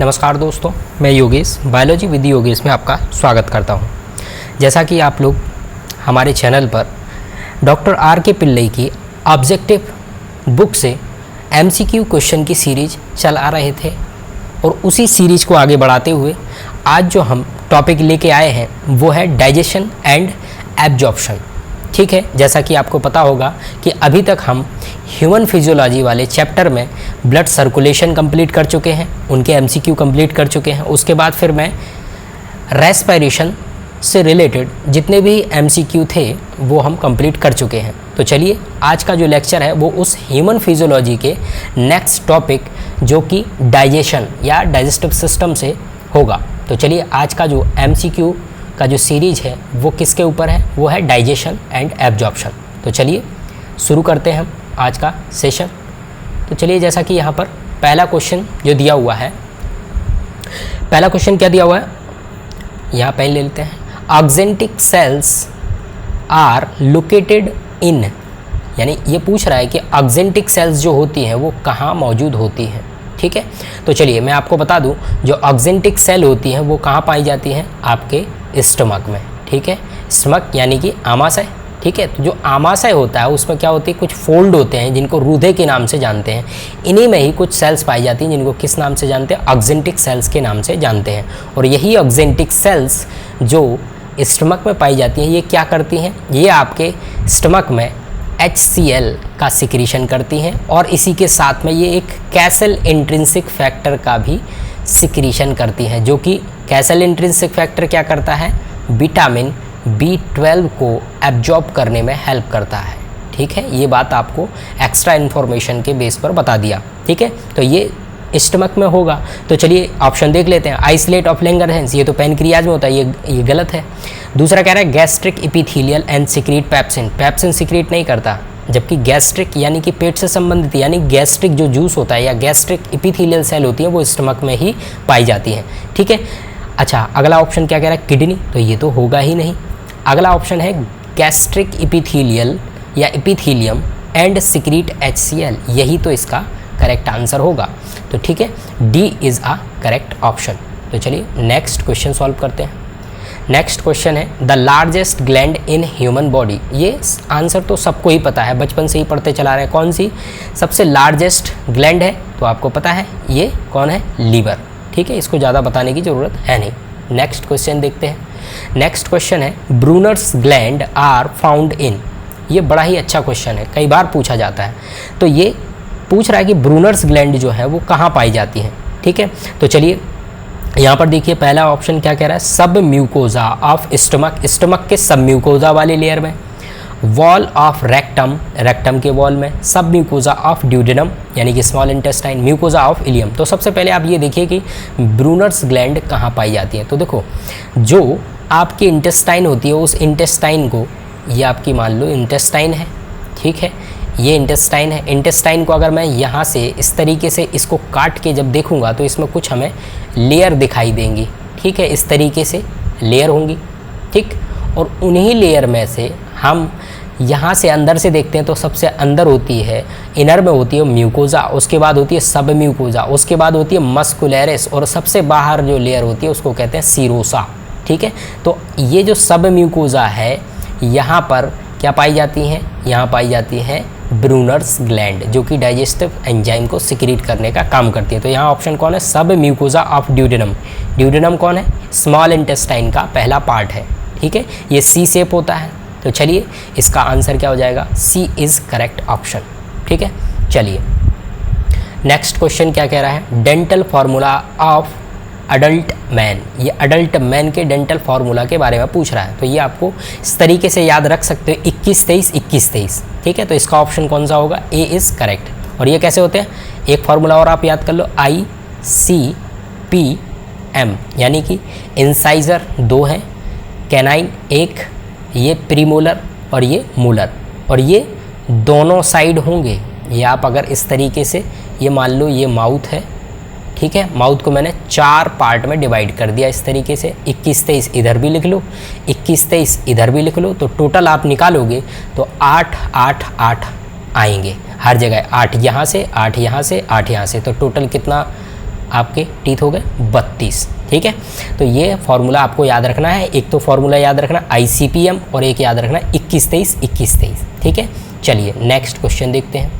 नमस्कार दोस्तों, मैं योगेश बायोलॉजी विद योगेश में आपका स्वागत करता हूं। जैसा कि आप लोग हमारे चैनल पर डॉक्टर आर के पिल्लई की ऑब्जेक्टिव बुक से एमसीक्यू क्वेश्चन की सीरीज चला रहे थे और उसी सीरीज को आगे बढ़ाते हुए आज जो हम टॉपिक लेके आए हैं वो है डाइजेशन एंड एब्जॉर्प्शन। ठीक है, जैसा कि आपको पता होगा कि अभी तक हम ह्यूमन फिजियोलॉजी वाले चैप्टर में ब्लड सर्कुलेशन कंप्लीट कर चुके हैं, उनके एमसीक्यू कंप्लीट कर चुके हैं। उसके बाद फिर मैं रेस्पिरेशन से रिलेटेड जितने भी एमसीक्यू थे वो हम कंप्लीट कर चुके हैं। तो चलिए आज का जो लेक्चर है वो उस ह्यूमन फिजियोलॉजी के नेक्स्ट टॉपिक जो कि डाइजेशन या डाइजेस्टिव सिस्टम से होगा। तो चलिए आज का जो एमसीक्यू का जो सीरीज है वो किसके ऊपर है, वो है डाइजेशन एंड एब्जॉर्प्शन। तो चलिए शुरू करते हैं हम आज का सेशन। तो चलिए जैसा कि यहाँ पर पहला क्वेश्चन जो दिया हुआ है, पहला क्वेश्चन क्या दिया हुआ है यहाँ पहले ले लेते हैं। Oxyntic cells are located in, यानी ये पूछ रहा है कि ऑक्जेंटिक सेल्स जो होती हैं वो कहाँ मौजूद होती हैं। ठीक है, तो चलिए मैं आपको बता दूं जो ऑक्जेंटिक सेल होती हैं वो कहाँ पाई जाती हैं, आपके स्टमक में। ठीक है, स्टमक यानी कि आमाशय। ठीक है, तो जो आमाशय होता है उसमें क्या होती है, कुछ फोल्ड होते हैं जिनको हृदय के नाम से जानते हैं। इन्हीं में ही कुछ सेल्स पाई जाती हैं जिनको किस नाम से जानते हैं, ऑक्जेंटिक सेल्स के नाम से जानते हैं। और यही ऑक्जेंटिक सेल्स जो स्टमक में पाई जाती हैं ये क्या करती हैं, ये आपके स्टमक में HCl का सिक्रीशन करती हैं और इसी के साथ में ये एक कैसल इंट्रिंसिक फैक्टर का भी सिक्रीशन करती हैं, जो कि कैसल इंट्रिंसिक फैक्टर क्या करता है, विटामिन B12 को एब्जॉर्ब करने में हेल्प करता है। ठीक है, ये बात आपको एक्स्ट्रा इन्फॉर्मेशन के बेस पर बता दिया। ठीक है, तो ये स्टमक में होगा। तो चलिए ऑप्शन देख लेते हैं। आइसोलेट ऑफ लैंगरहैंस, ये तो पैनक्रियाज में होता है, ये गलत है। दूसरा कह रहा है gastric epithelial and secrete pepsin, pepsin secrete नहीं करता, जबकि गैस्ट्रिक यानी कि पेट से संबंधित यानी गैस्ट्रिक जो जूस होता है या गैस्ट्रिक एपिथेलियल सेल होती है वो स्टमक में ही पाई जाती हैं। ठीक है, अच्छा अगला ऑप्शन क्या कह रहा है, किडनी, तो ये तो होगा ही नहीं। अगला ऑप्शन है गैस्ट्रिक एपिथेलियल या एपिथेलियम एंड सिक्रीट HCl, यही तो इसका करेक्ट आंसर होगा। तो ठीक है, D is a correct option. तो चलिए नेक्स्ट क्वेश्चन सॉल्व करते हैं। नेक्स्ट क्वेश्चन है the largest gland in human body. ये आंसर तो सबको ही पता है, बचपन से ही पढ़ते चला रहे हैं। कौन सी सबसे लार्जेस्ट ग्लैंड है, तो आपको पता है ये कौन है, लीवर। ठीक है, इसको ज़्यादा बताने की ज़रूरत है नहीं। नेक्स्ट क्वेश्चन देखते हैं। नेक्स्ट क्वेश्चन है Brunner's gland are found in. ये बड़ा ही अच्छा क्वेश्चन है, कई बार पूछा जाता है। तो ये पूछ रहा है कि ब्रूनर्स ग्लैंड जो है वो कहाँ पाई जाती हैं। ठीक है, तो चलिए यहाँ पर देखिए पहला ऑप्शन क्या कह रहा है, सब म्यूकोजा ऑफ स्टमक, स्टमक के सब म्यूकोजा वाले लेयर में, वॉल ऑफ रेक्टम, रेक्टम के वॉल में, सब म्यूकोजा ऑफ ड्यूडेनम यानी कि small intestine, mucosa of ileum. तो सबसे पहले आप ये देखिए कि ब्रूनर्स ग्लैंड कहाँ पाई जाती है। तो देखो जो आपकी इंटेस्टाइन होती है उस इंटेस्टाइन को, ये आपकी मान लो इंटेस्टाइन है। ठीक है, ये इंटेस्टाइन है। इंटेस्टाइन को अगर मैं यहाँ से इस तरीके से इसको काट के जब देखूँगा तो इसमें कुछ हमें लेयर दिखाई देंगी। ठीक है, इस तरीके से लेयर होंगी। ठीक, और उन्हीं लेयर में से हम यहाँ से अंदर से देखते हैं तो सबसे अंदर होती है, इनर में होती है म्यूकोजा, उसके बाद होती है सब म्यूकोजा, उसके बाद होती है मस्कुलरिस और सबसे बाहर जो लेयर होती है उसको कहते हैं सीरोसा। ठीक है, तो ये जो सब म्यूकोजा है यहाँ पर क्या पाई जाती हैं, यहाँ पाई जाती है ब्रूनर्स ग्लैंड जो कि डाइजेस्टिव एंजाइम को सिक्रीट करने का काम करती है। तो यहाँ ऑप्शन कौन है, सब म्यूकोजा ऑफ ड्यूडेनम। ड्यूडेनम कौन है, स्मॉल इंटेस्टाइन का पहला पार्ट है। ठीक है, ये सी शेप होता है। तो चलिए इसका आंसर क्या हो जाएगा, सी इज़ करेक्ट ऑप्शन। ठीक है, चलिए नेक्स्ट क्वेश्चन क्या कह रहा है, dental formula of adult man. ये अडल्ट मैन के डेंटल फार्मूला के बारे में पूछ रहा है। तो ये आपको इस तरीके से याद रख सकते हो, 21-23 21-23। ठीक है, तो इसका ऑप्शन कौन सा होगा, ए इज़ करेक्ट। और ये कैसे होते हैं, एक फार्मूला और आप याद कर लो, ICPM, यानी कि इंसाइजर 2 हैं, कैनाइन 1, ये प्रीमोलर और ये मोलर, और ये दोनों साइड होंगे। ये आप अगर इस तरीके से, ये मान लो ये माउथ है। ठीक है, माउथ को मैंने 4 पार्ट में डिवाइड कर दिया इस तरीके से, 21-23 इधर भी लिख लो, 21-23 इधर भी लिख लो। तो टोटल आप निकालोगे तो 8-8-8 आएंगे हर जगह, 8 यहाँ से, 8 यहाँ से, 8 यहाँ से। तो टोटल कितना आपके टीथ हो गए 32। ठीक है, तो ये फॉर्मूला आपको याद रखना है। एक तो फॉर्मूला याद रखना ICPM और एक याद रखना 21-23 21-23। ठीक है, चलिए नेक्स्ट क्वेश्चन देखते हैं।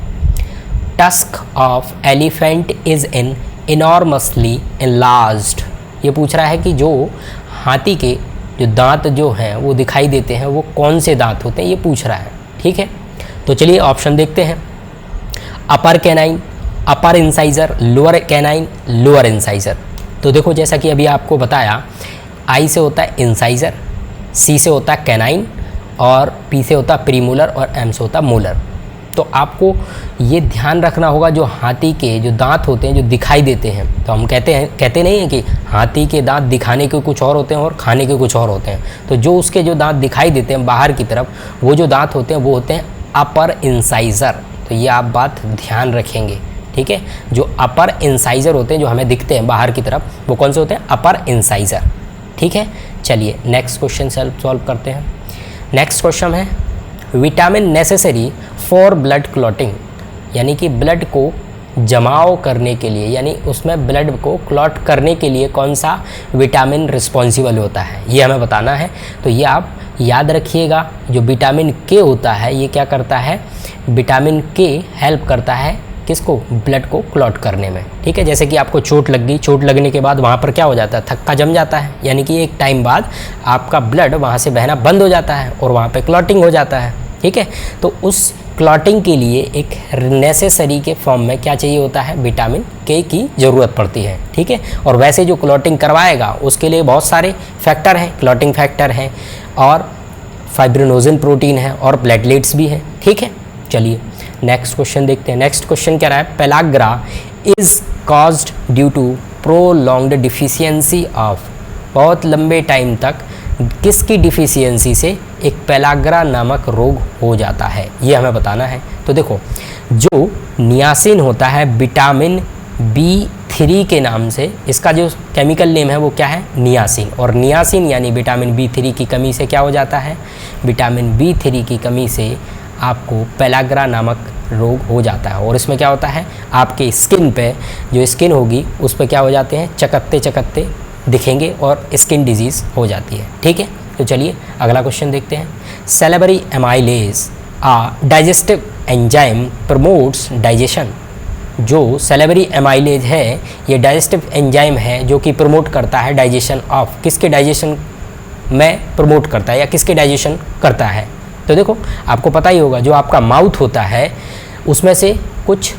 Tusk of elephant is in enormously enlarged. ये पूछ रहा है कि जो हाथी के जो दांत जो हैं वो दिखाई देते हैं वो कौन से दांत होते हैं, ये पूछ रहा है। ठीक है, तो चलिए ऑप्शन देखते हैं। Upper canine, upper incisor, lower canine, lower incisor. तो देखो जैसा कि अभी आपको बताया, आई से होता है इंसाइजर, सी से होता है कैनाइन और पी से होता है प्रीमोलर और एम से होता है मोलर। तो आपको ये ध्यान रखना होगा जो हाथी के जो दांत होते हैं जो दिखाई देते हैं, तो हम कहते नहीं हैं कि हाथी के दांत दिखाने के कुछ और होते हैं और खाने के कुछ और होते हैं। तो जो उसके जो दांत दिखाई देते हैं बाहर की तरफ, वो जो दांत होते हैं वो होते हैं अपर इंसाइजर। तो ये आप बात ध्यान रखेंगे। ठीक है, जो अपर इंसाइजर होते हैं जो हमें दिखते हैं बाहर की तरफ, वो कौन से होते हैं? अपर इंसाइजर। ठीक है, चलिए नेक्स्ट क्वेश्चन सॉल्व करते हैं। नेक्स्ट क्वेश्चन है vitamin necessary for blood clotting, यानी कि ब्लड को जमाव करने के लिए, यानी उसमें ब्लड को क्लॉट करने के लिए कौन सा विटामिन रिस्पॉन्सिबल होता है, ये हमें बताना है। तो ये आप याद रखिएगा, जो विटामिन के होता है ये क्या करता है? विटामिन के हेल्प करता है किसको? ब्लड को क्लॉट करने में। ठीक है, जैसे कि आपको चोट लग गई, चोट लगने के बाद वहाँ पर क्या हो जाता है? थक्का जम जाता है, यानी कि एक टाइम बाद आपका ब्लड वहाँ से बहना बंद हो जाता है और वहाँ पे क्लॉटिंग हो जाता है। ठीक है, तो उस क्लॉटिंग के लिए एक नेसेसरी के फॉर्म में क्या चाहिए होता है? विटामिन के की ज़रूरत पड़ती है। ठीक है, और वैसे जो क्लॉटिंग करवाएगा उसके लिए बहुत सारे फैक्टर हैं, क्लॉटिंग फैक्टर हैं और फाइब्रिनोजन प्रोटीन है और प्लेटलेट्स भी हैं। ठीक है, चलिए नेक्स्ट क्वेश्चन देखते हैं। नेक्स्ट क्वेश्चन क्या रहा है? Pellagra is caused due to prolonged deficiency of. बहुत लंबे टाइम तक किसकी डिफिशियंसी से एक पेलाग्रा नामक रोग हो जाता है, ये हमें बताना है। तो देखो, जो नियासिन होता है विटामिन B3 के नाम से, इसका जो केमिकल नेम है वो क्या है? नियासिन। और नियासिन यानी विटामिन B3 की कमी से क्या हो जाता है? विटामिन B3 की कमी से आपको पेलाग्रा नामक रोग हो जाता है। और इसमें क्या होता है? आपके स्किन पे जो स्किन होगी उस पर क्या हो जाते हैं? चकत्ते चकत्ते दिखेंगे और स्किन डिजीज़ हो जाती है। ठीक है, तो चलिए अगला क्वेश्चन देखते हैं। Salivary amylase digestive enzyme promotes digestion. जो सैलिवरी एमाइलेज है ये डाइजेस्टिव एंजाइम है जो कि प्रमोट करता है डाइजेशन ऑफ। किसके डाइजेशन में प्रमोट करता है या किसके डाइजेशन करता है? तो देखो, आपको पता ही होगा जो आपका माउथ होता है उसमें से कुछ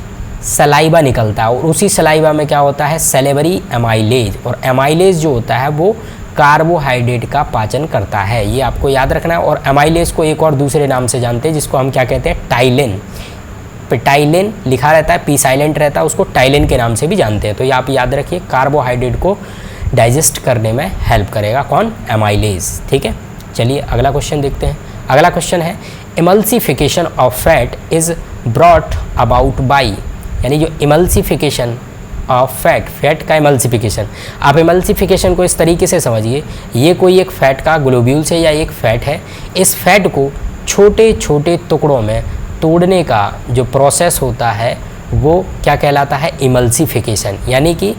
सलाइवा निकलता है और उसी सलाइवा में क्या होता है? Salivary amylase. और एमाइलेज जो होता है वो कार्बोहाइड्रेट का पाचन करता है, ये आपको याद रखना है। और एमाइलेज को एक और दूसरे नाम से जानते हैं जिसको हम क्या कहते हैं? टाइलिन। टाइलिन लिखा रहता है, पी साइलेंट रहता है, उसको टाइलिन के नाम से भी जानते हैं। तो ये आप याद रखिए, कार्बोहाइड्रेट को डाइजेस्ट करने में हेल्प करेगा कौन? एमाइलेज। ठीक है, चलिए अगला क्वेश्चन देखते हैं। अगला क्वेश्चन है emulsification of fat is brought about by, यानी जो इमल्सिफिकेशन ऑफ फैट का इमल्सिफिकेशन, आप इमल्सिफिकेशन को इस तरीके से समझिए, ये कोई एक फैट का ग्लोब्यूल्स है या एक फैट है। इस फैट को छोटे छोटे टुकड़ों में तोड़ने का जो प्रोसेस होता है वो क्या कहलाता है? इमल्सिफिकेशन। यानी कि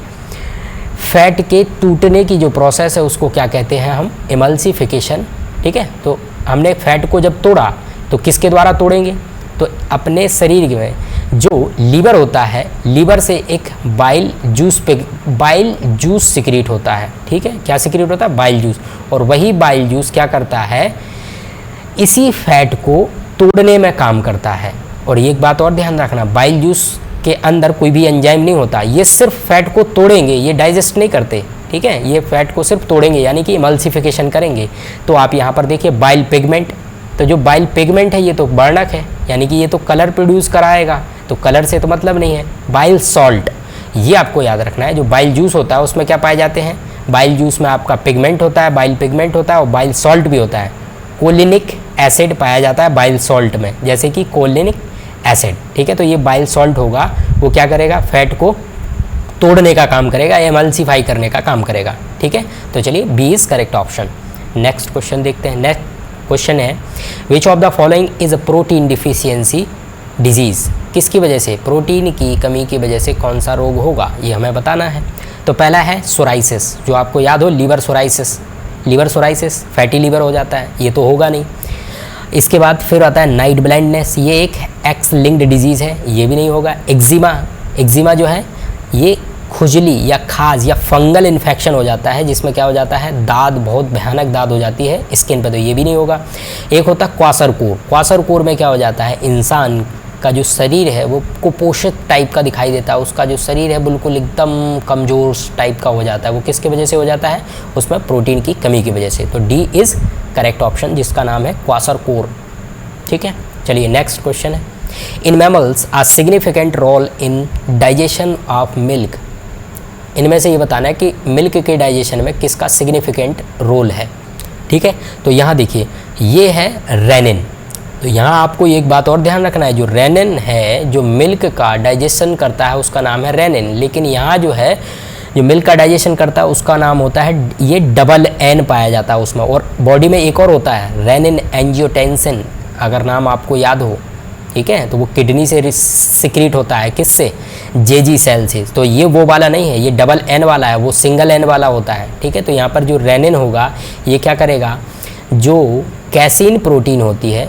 फैट के टूटने की जो प्रोसेस है उसको क्या कहते हैं हम? इमल्सिफिकेशन। ठीक है, तो हमने फैट को जब तोड़ा तो किसके द्वारा तोड़ेंगे? तो अपने शरीर में जो लीवर होता है, लीवर से एक बाइल जूस सिक्रीट होता है। ठीक है, क्या सिक्रीट होता है? Bile juice. और वही बाइल जूस क्या करता है? इसी फैट को तोड़ने में काम करता है। और एक बात और ध्यान रखना, बाइल जूस के अंदर कोई भी एंजाइम नहीं होता, ये सिर्फ फैट को तोड़ेंगे, ये डाइजेस्ट नहीं करते। ठीक है, ये फैट को सिर्फ तोड़ेंगे यानी कि इमल्सिफिकेशन करेंगे। तो आप यहाँ पर देखिए बाइल पिगमेंट, तो जो बाइल पिगमेंट है ये तो वर्णक है, यानी कि ये तो कलर प्रोड्यूस कराएगा, तो कलर से तो मतलब नहीं है। बाइल सॉल्ट, ये आपको याद रखना है। जो बाइल जूस होता है उसमें क्या पाए जाते हैं? बाइल जूस में आपका पिगमेंट होता है, बाइल पिगमेंट होता है और बाइल सॉल्ट भी होता है। कोलिनिक एसिड पाया जाता है बाइल सॉल्ट में, जैसे कि कोलिनिक एसिड। ठीक है, तो ये बाइल सॉल्ट होगा, वो क्या करेगा? फैट को तोड़ने का काम करेगा, एमल्सिफाई करने का काम करेगा। ठीक है, तो चलिए B is correct option. Next question देखते हैं। नेक्स्ट क्वेश्चन है which of the following is a protein deficiency disease, किसकी वजह से, प्रोटीन की कमी की वजह से कौन सा रोग होगा, ये हमें बताना है। तो पहला है सोराइसिस, जो आपको याद हो liver cirrhosis, liver cirrhosis fatty liver हो जाता है, ये तो होगा नहीं। इसके बाद फिर आता है नाइट ब्लाइंडनेस, ये एक एक्स लिंक्ड डिजीज़ है, ये भी नहीं होगा। एक्जिमा, एक्जिमा जो है ये खुजली या खाज या फंगल इन्फेक्शन हो जाता है, जिसमें क्या हो जाता है, दाद, बहुत भयानक दाद हो जाती है स्किन पे, तो ये भी नहीं होगा। एक होता है क्वासरकोर, क्वासरकोर में क्या हो जाता है, इंसान का जो शरीर है वो कुपोषित टाइप का दिखाई देता है, उसका जो शरीर है बिल्कुल एकदम कमज़ोर टाइप का हो जाता है, वो किसकी वजह से हो जाता है, उसमें प्रोटीन की कमी की वजह से। तो डी इज़ करेक्ट ऑप्शन, जिसका नाम है क्वासरकोर। ठीक है, चलिए नेक्स्ट क्वेश्चन है, in mammals a significant role in digestion of milk, इनमें से ये बताना है कि मिल्क के डाइजेशन में किसका सिग्निफिकेंट रोल है। ठीक है, तो यहाँ देखिए ये है रेनिन, तो यहाँ आपको एक बात और ध्यान रखना है, जो रेनिन है जो मिल्क का डाइजेशन करता है उसका नाम है रेनिन, लेकिन यहाँ जो है जो मिल्क का डाइजेशन करता है उसका नाम होता है, ये डबल एन पाया जाता है उसमें। और बॉडी में एक और होता है रेनिन एंजियोटेंसिन, अगर नाम आपको याद हो, ठीक है, तो वो किडनी से सिक्रीट होता है, किससे, जेजी सेल से, तो ये वो वाला नहीं है, ये डबल एन वाला है, वो सिंगल एन वाला होता है। ठीक है, तो यहाँ पर जो रेनिन होगा ये क्या करेगा, जो कैसीन प्रोटीन होती है,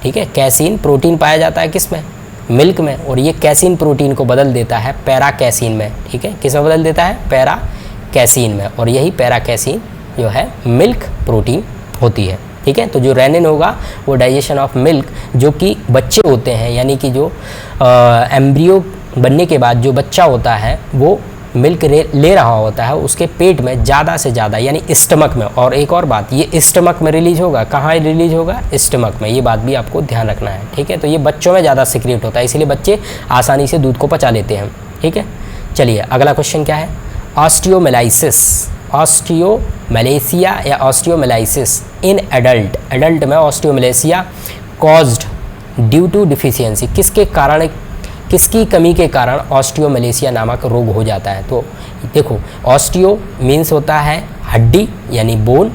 ठीक है, कैसीन प्रोटीन पाया जाता है किस में, मिल्क में, और ये कैसीन प्रोटीन को बदल देता है पैरा कैसीन में। ठीक है, किस में बदल देता है, पैरा कैसीन में, और यही पैरा कैसीन जो है मिल्क प्रोटीन होती है। ठीक है, तो जो रेनिन होगा वो डाइजेशन ऑफ मिल्क, जो कि बच्चे होते हैं, यानी कि जो एम्ब्रियो बनने के बाद जो बच्चा होता है वो मिल्क ले रहा होता है, उसके पेट में ज़्यादा से ज़्यादा, यानी स्टमक में, और एक और बात, ये स्टमक में रिलीज होगा, कहाँ रिलीज होगा, स्टमक में, ये बात भी आपको ध्यान रखना है। ठीक है, तो ये बच्चों में ज़्यादा सिक्रेट होता है, इसलिए बच्चे आसानी से दूध को पचा लेते हैं। ठीक है, चलिए अगला क्वेश्चन क्या है, ऑस्टियोमेलाइसिस, ऑस्टियोमेलेसिया या ऑस्टियोमेलाइसिस इन एडल्ट, एडल्ट में osteomalacia caused due to deficiency, किसके कारण, किसकी कमी के कारण ऑस्टियोमेलेसिया नामक रोग हो जाता है। तो देखो ऑस्टियो मीन्स होता है हड्डी यानी बोन,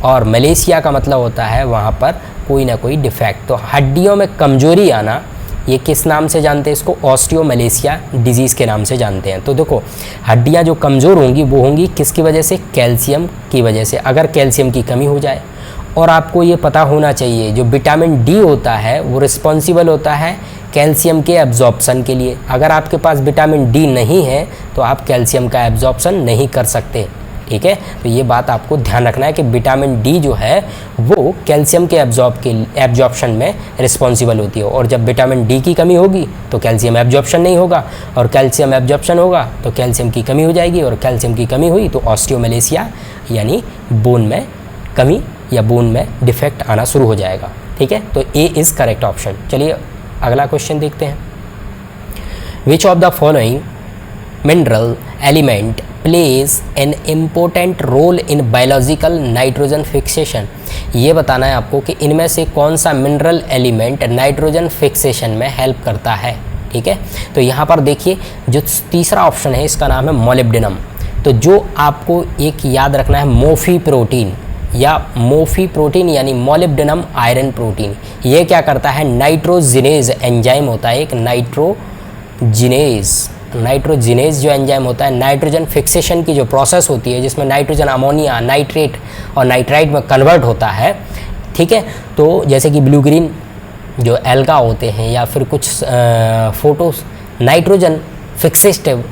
और मलेशिया का मतलब होता है वहाँ पर कोई ना कोई डिफेक्ट, तो हड्डियों में कमजोरी आना, ये किस नाम से जानते हैं इसको, ऑस्टियोमेलेसिया डिजीज़ के नाम से जानते हैं। तो देखो हड्डियाँ जो कमज़ोर होंगी वो होंगी किसकी वजह से, कैल्शियम की वजह से, अगर कैल्शियम की कमी हो जाए। और आपको ये पता होना चाहिए जो विटामिन डी होता है वो रिस्पॉन्सिबल होता है कैल्शियम के एब्जॉर्प्शन के लिए, अगर आपके पास विटामिन डी नहीं है तो आप कैल्शियम का एब्जॉर्प्शन नहीं कर सकते। ठीक है, तो ये बात आपको ध्यान रखना है कि विटामिन डी जो है वो कैल्शियम के एब्जॉर्प्शन में रिस्पॉन्सिबल होती है, और जब विटामिन डी की कमी होगी तो कैल्शियम एब्जॉर्प्शन नहीं होगा, और कैल्शियम एब्जॉर्प्शन होगा तो कैल्शियम की कमी हो जाएगी, और कैल्शियम की कमी हुई तो ऑस्टियोमेलेसिया यानी बोन में कमी या बोन में डिफेक्ट आना शुरू हो जाएगा। ठीक है, तो ए इज़ करेक्ट ऑप्शन। चलिए अगला क्वेश्चन देखते हैं, which of the following mineral element plays an important role in biological nitrogen fixation, ये बताना है आपको कि इनमें से कौन सा मिनरल एलिमेंट नाइट्रोजन फिक्सेशन में हेल्प करता है। ठीक है, तो यहाँ पर देखिए जो तीसरा ऑप्शन है इसका नाम है मोलिब्डेनम, तो जो आपको एक याद रखना है मोफी प्रोटीन या मोफी प्रोटीन यानी मोलिब्डेनम आयरन प्रोटीन, ये क्या करता है, नाइट्रोजिनेज एंजाइम होता है एक, नाइट्रोजिनेज जो एंजाइम होता है, नाइट्रोजन फिक्सेशन की जो प्रोसेस होती है जिसमें नाइट्रोजन अमोनिया, नाइट्रेट और नाइट्राइट में कन्वर्ट होता है। ठीक है, तो जैसे कि ब्लू ग्रीन जो एल्गा होते हैं या फिर कुछ फोटोस नाइट्रोजन फिक्सेटिव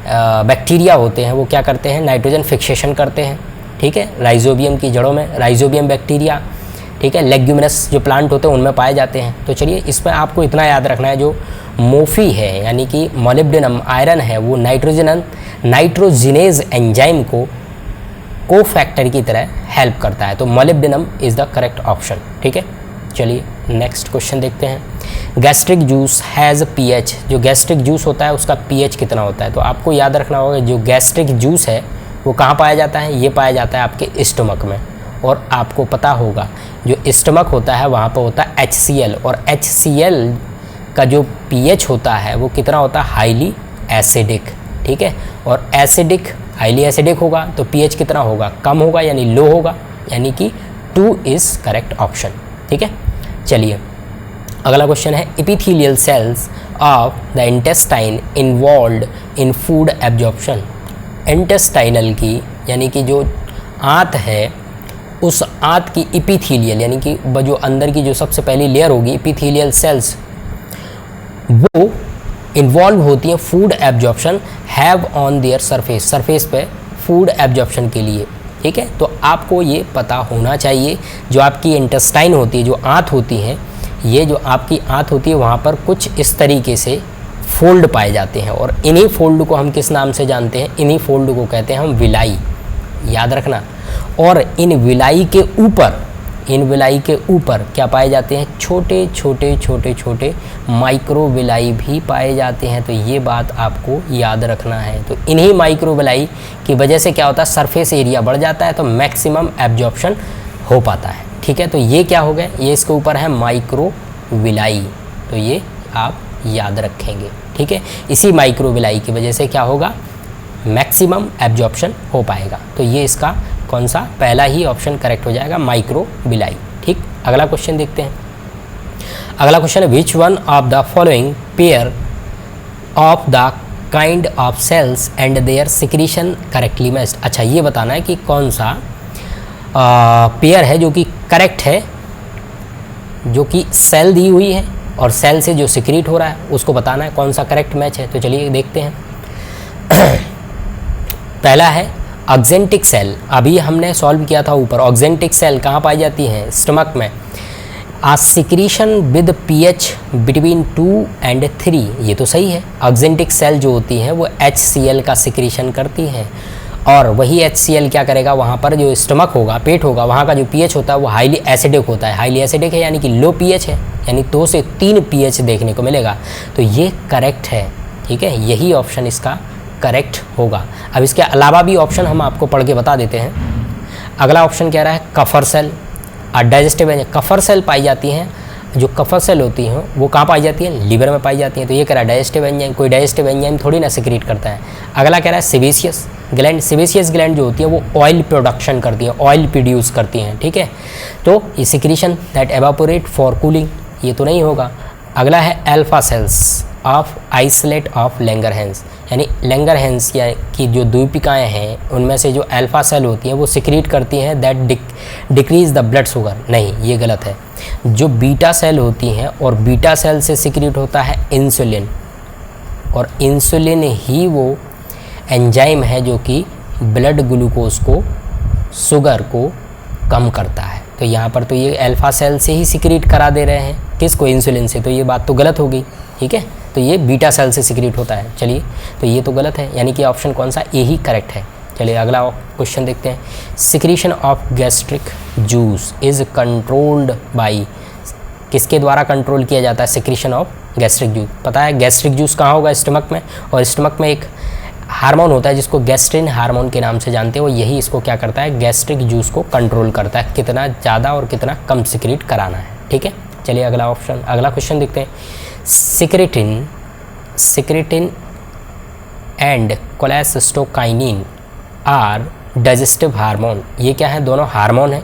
बैक्टीरिया होते हैं, वो क्या करते हैं, नाइट्रोजन फिक्सेशन करते हैं। ठीक है, राइजोबियम की जड़ों में राइजोबियम बैक्टीरिया, ठीक है, लेग्यूमिनस जो प्लांट होते हैं उनमें पाए जाते हैं। तो चलिए इसमें आपको इतना याद रखना है, जो मोफी है यानी कि मोलिब्डेनम आयरन है वो नाइट्रोजिनेज एंजाइम को कोफैक्टर की तरह हेल्प करता है, तो molybdenum is the correct option. ठीक है, चलिए नेक्स्ट क्वेश्चन देखते हैं, गैस्ट्रिक जूस हैज़ पीएच, जो गैस्ट्रिक जूस होता है उसका पीएच कितना होता है। तो आपको याद रखना होगा जो गैस्ट्रिक जूस है वो कहाँ पाया जाता है, ये पाया जाता है आपके स्टमक में, और आपको पता होगा जो स्टमक होता है वहाँ पर होता है HCl, और HCl का जो pH होता है वो कितना होता है, हाईली एसिडिक। ठीक है, और एसिडिक हाईली एसिडिक होगा तो pH कितना होगा, कम होगा यानी लो होगा, यानी कि 2 इज़ करेक्ट ऑप्शन। ठीक है, चलिए अगला क्वेश्चन है epithelial cells of the intestine involved in food absorption. Intestinal की यानी कि जो आंत है, उस आंत की एपिथेलियल यानी कि जो अंदर की जो सबसे पहली लेयर होगी एपिथेलियल सेल्स, वो इन्वॉल्व होती हैं food absorption have on their surface पे फूड एब्जॉर्प्शन के लिए। ठीक है, तो आपको ये पता होना चाहिए जो आपकी इंटेस्टाइन होती है, जो आंत होती है, ये जो आपकी आंत होती है वहाँ पर कुछ इस तरीके से फोल्ड पाए जाते हैं और इन्हीं फोल्ड को हम किस नाम से जानते हैं? इन्हीं फोल्ड को कहते हैं हम विलाई, याद रखना। और इन विलाई के ऊपर क्या पाए जाते हैं? छोटे छोटे माइक्रोविलाई भी पाए जाते हैं। तो ये बात आपको याद रखना है। तो इन्हीं माइक्रोविलाई की वजह से क्या होता है? सरफेस एरिया बढ़ जाता है, तो मैक्सिमम एब्जॉर्प्शन हो पाता है। ठीक है, तो ये क्या हो गया? ये इसके ऊपर है माइक्रोविलाई, तो ये आप याद रखेंगे। ठीक है, इसी माइक्रोविलाई की वजह से क्या होगा? मैक्सिमम एब्जॉर्प्शन हो पाएगा। तो ये इसका कौन सा? पहला ही ऑप्शन करेक्ट हो जाएगा, माइक्रोविलाई। ठीक, अगला क्वेश्चन देखते हैं। अगला क्वेश्चन है which one of the following pair of the kind of cells and their secretion correctly matched. अच्छा, ये बताना है कि कौन सा पेयर है जो कि करेक्ट है, जो कि सेल दी हुई है और सेल से जो सिक्रीट हो रहा है उसको बताना है कौन सा करेक्ट मैच है। तो चलिए देखते हैं। पहला है ऑक्जेंटिक सेल, अभी हमने सॉल्व किया था ऊपर। ऑक्जेंटिक सेल कहाँ पाई जाती है? स्टमक में। A secretion with pH between 2 and 3, ये तो सही है। ऑक्जेंटिक सेल जो होती हैं वो HCl का सिक्रीशन करती हैं और वही HCl क्या करेगा? वहाँ पर जो स्टमक होगा, पेट होगा, वहाँ का जो pH होता है वो हाईली एसिडिक होता है। हाईली एसिडिक है यानी कि लो pH है, यानी 2 से 3 pH देखने को मिलेगा। तो ये करेक्ट है। ठीक है, यही ऑप्शन इसका करेक्ट होगा। अब इसके अलावा भी ऑप्शन हम आपको पढ़ के बता देते हैं। अगला ऑप्शन कह रहा है कफर सेल। डाइजेस्टिव एंजाइम, कफर सेल पाई जाती हैं। जो कफर सेल होती हैं वो कहाँ पाई जाती हैं? लीवर में पाई जाती हैं। तो ये कह रहा है डाइजेस्टिव एंजाइम, कोई डाइजेस्टिव एंजाइम थोड़ी ना सिक्रीट करता है। अगला कह रहा है सेबेशियस ग्लैंड। सेबेशियस ग्लैंड जो होती है वो ऑयल प्रोडक्शन करती है, ऑयल प्रोड्यूस करती हैं। ठीक है, तो ये secretion that evaporate for cooling, ये तो नहीं होगा। अगला है alpha cells of isolate of Langerhans, यानी लैंगरहैंस की जो द्वीपिकाएँ हैं उनमें से जो अल्फा सेल होती हैं वो सिक्रीट करती हैं that decrease the blood sugar. नहीं, ये गलत है। जो बीटा सेल होती हैं और बीटा सेल से सिक्रीट होता है इंसुलिन, और इंसुलिन ही वो एंजाइम है जो कि ब्लड ग्लूकोज को, शुगर को कम करता है। तो यहाँ पर तो ये अल्फा सेल से ही सिक्रीट करा दे रहे हैं, किसको? इंसुलिन से। तो ये बात तो गलत होगी। ठीक है, तो ये बीटा सेल से सिक्रीट होता है। चलिए, तो ये तो गलत है, यानी कि ऑप्शन कौन सा? ए ही करेक्ट है। चलिए अगला क्वेश्चन देखते हैं। Secretion of gastric juice is controlled by, किसके द्वारा कंट्रोल किया जाता है सिक्रीशन ऑफ गैस्ट्रिक जूस? पता है गैस्ट्रिक जूस कहाँ होगा? स्टमक में। और स्टमक में एक हार्मोन होता है जिसको गैस्ट्रिन हार्मोन के नाम से जानते हो, यही इसको क्या करता है? गैस्ट्रिक जूस को कंट्रोल करता है, कितना ज़्यादा और कितना कम सिक्रीट कराना है। ठीक है, चलिए अगला क्वेश्चन देखते हैं। Secretin and cholecystokinin are digestive hormone, ये क्या है? दोनों हार्मोन हैं।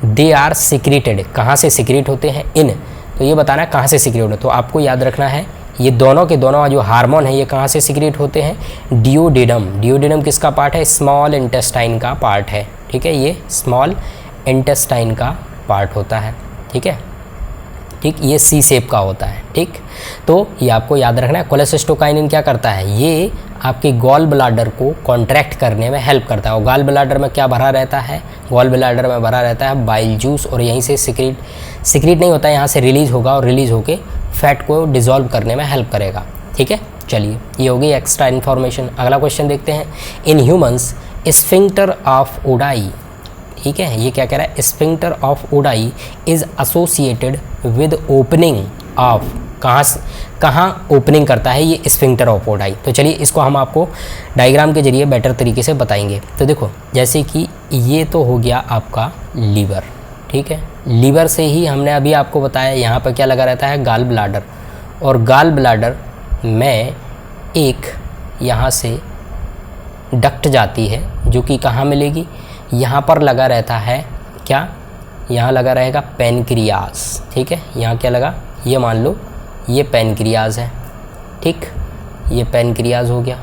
दे आर सिक्रेटेड, कहाँ से सिक्रेट होते हैं? इन, तो ये बताना है कहाँ से सिक्रेट होते हैं। तो आपको याद रखना है ये दोनों के दोनों जो हार्मोन है ये कहाँ से सिक्रेट होते हैं? डियोडेनम। डियोडेनम किसका पार्ट है? स्मॉल इंटेस्टाइन का पार्ट है। ठीक है, ये स्मॉल इंटेस्टाइन का पार्ट होता है। ठीक है, ठीक, ये सी शेप का होता है। ठीक, तो ये आपको याद रखना है। कोलेसिस्टोकाइनिन क्या करता है? ये आपकी गॉल ब्लाडर को कॉन्ट्रैक्ट करने में हेल्प करता है। और गॉल ब्लाडर में क्या भरा रहता है? गॉल ब्लाडर में भरा रहता है बाइल जूस, और यहीं से सिक्रीट नहीं होता है, यहाँ से रिलीज होगा और रिलीज होके फैट को डिज़ोल्व करने में हेल्प करेगा। ठीक है, चलिए ये हो गई एक्स्ट्रा इन्फॉर्मेशन। अगला क्वेश्चन देखते हैं। In humans sphincter of Oddi, ठीक है, ये क्या कह रहा है? Sphincter of Oddi is associated with opening of, कहाँ ओपनिंग करता है ये स्फिंक्टर ऑफ ओडाई? तो चलिए इसको हम आपको डायग्राम के जरिए बेटर तरीके से बताएंगे। तो देखो, जैसे कि ये तो हो गया आपका लीवर। ठीक है, लीवर से ही हमने अभी आपको बताया यहाँ पर क्या लगा रहता है? Gall bladder. और गॉल ब्लाडर में एक यहाँ से डक्ट जाती है जो कि कहाँ मिलेगी? यहाँ पर लगा रहता है क्या? यहाँ लगा रहेगा पेनक्रियास। ठीक है, यहाँ क्या लगा? ये मान लो ये पैनक्रियाज है, ठीक, ये पैनक्रियाज हो गया।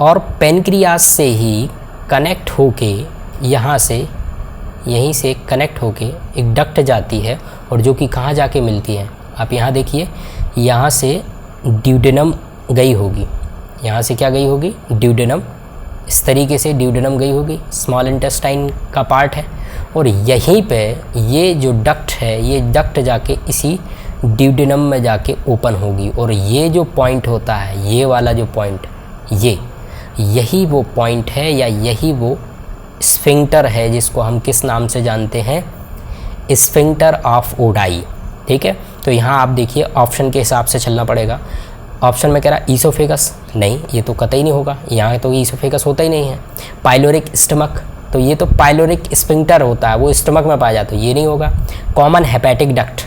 और पैनक्रियाज से ही कनेक्ट होके यहाँ से, यहीं से कनेक्ट होके एक डक्ट जाती है, और जो कि कहाँ जाके मिलती है, आप यहाँ देखिए, यहाँ से ड्यूडेनम गई होगी, यहाँ से क्या गई होगी, ड्यूडेनम, इस तरीके से ड्यूडेनम गई होगी, स्मॉल इंटेस्टाइन का पार्ट है। और यहीं पे ये जो डक्ट है, ये डक्ट जाके इसी ड्यूडेनम में जाके ओपन होगी। और ये जो पॉइंट होता है, ये वाला जो पॉइंट, यही वो पॉइंट है, या यही वो स्फिंक्टर है जिसको हम किस नाम से जानते हैं, स्फिंक्टर ऑफ ओडाई, ठीक है। तो यहाँ आप देखिए ऑप्शन के हिसाब से चलना पड़ेगा। ऑप्शन में कह रहा ईसोफेगस, नहीं, ये तो कतई नहीं होगा, यहाँ तो ईसोफेगस होता ही नहीं है। पाइलोरिक स्टमक, तो ये तो पाइलोरिक स्फिंक्टर होता है, वो स्टमक में पाया जाता है, ये नहीं होगा। कॉमन हेपेटिक डक्ट,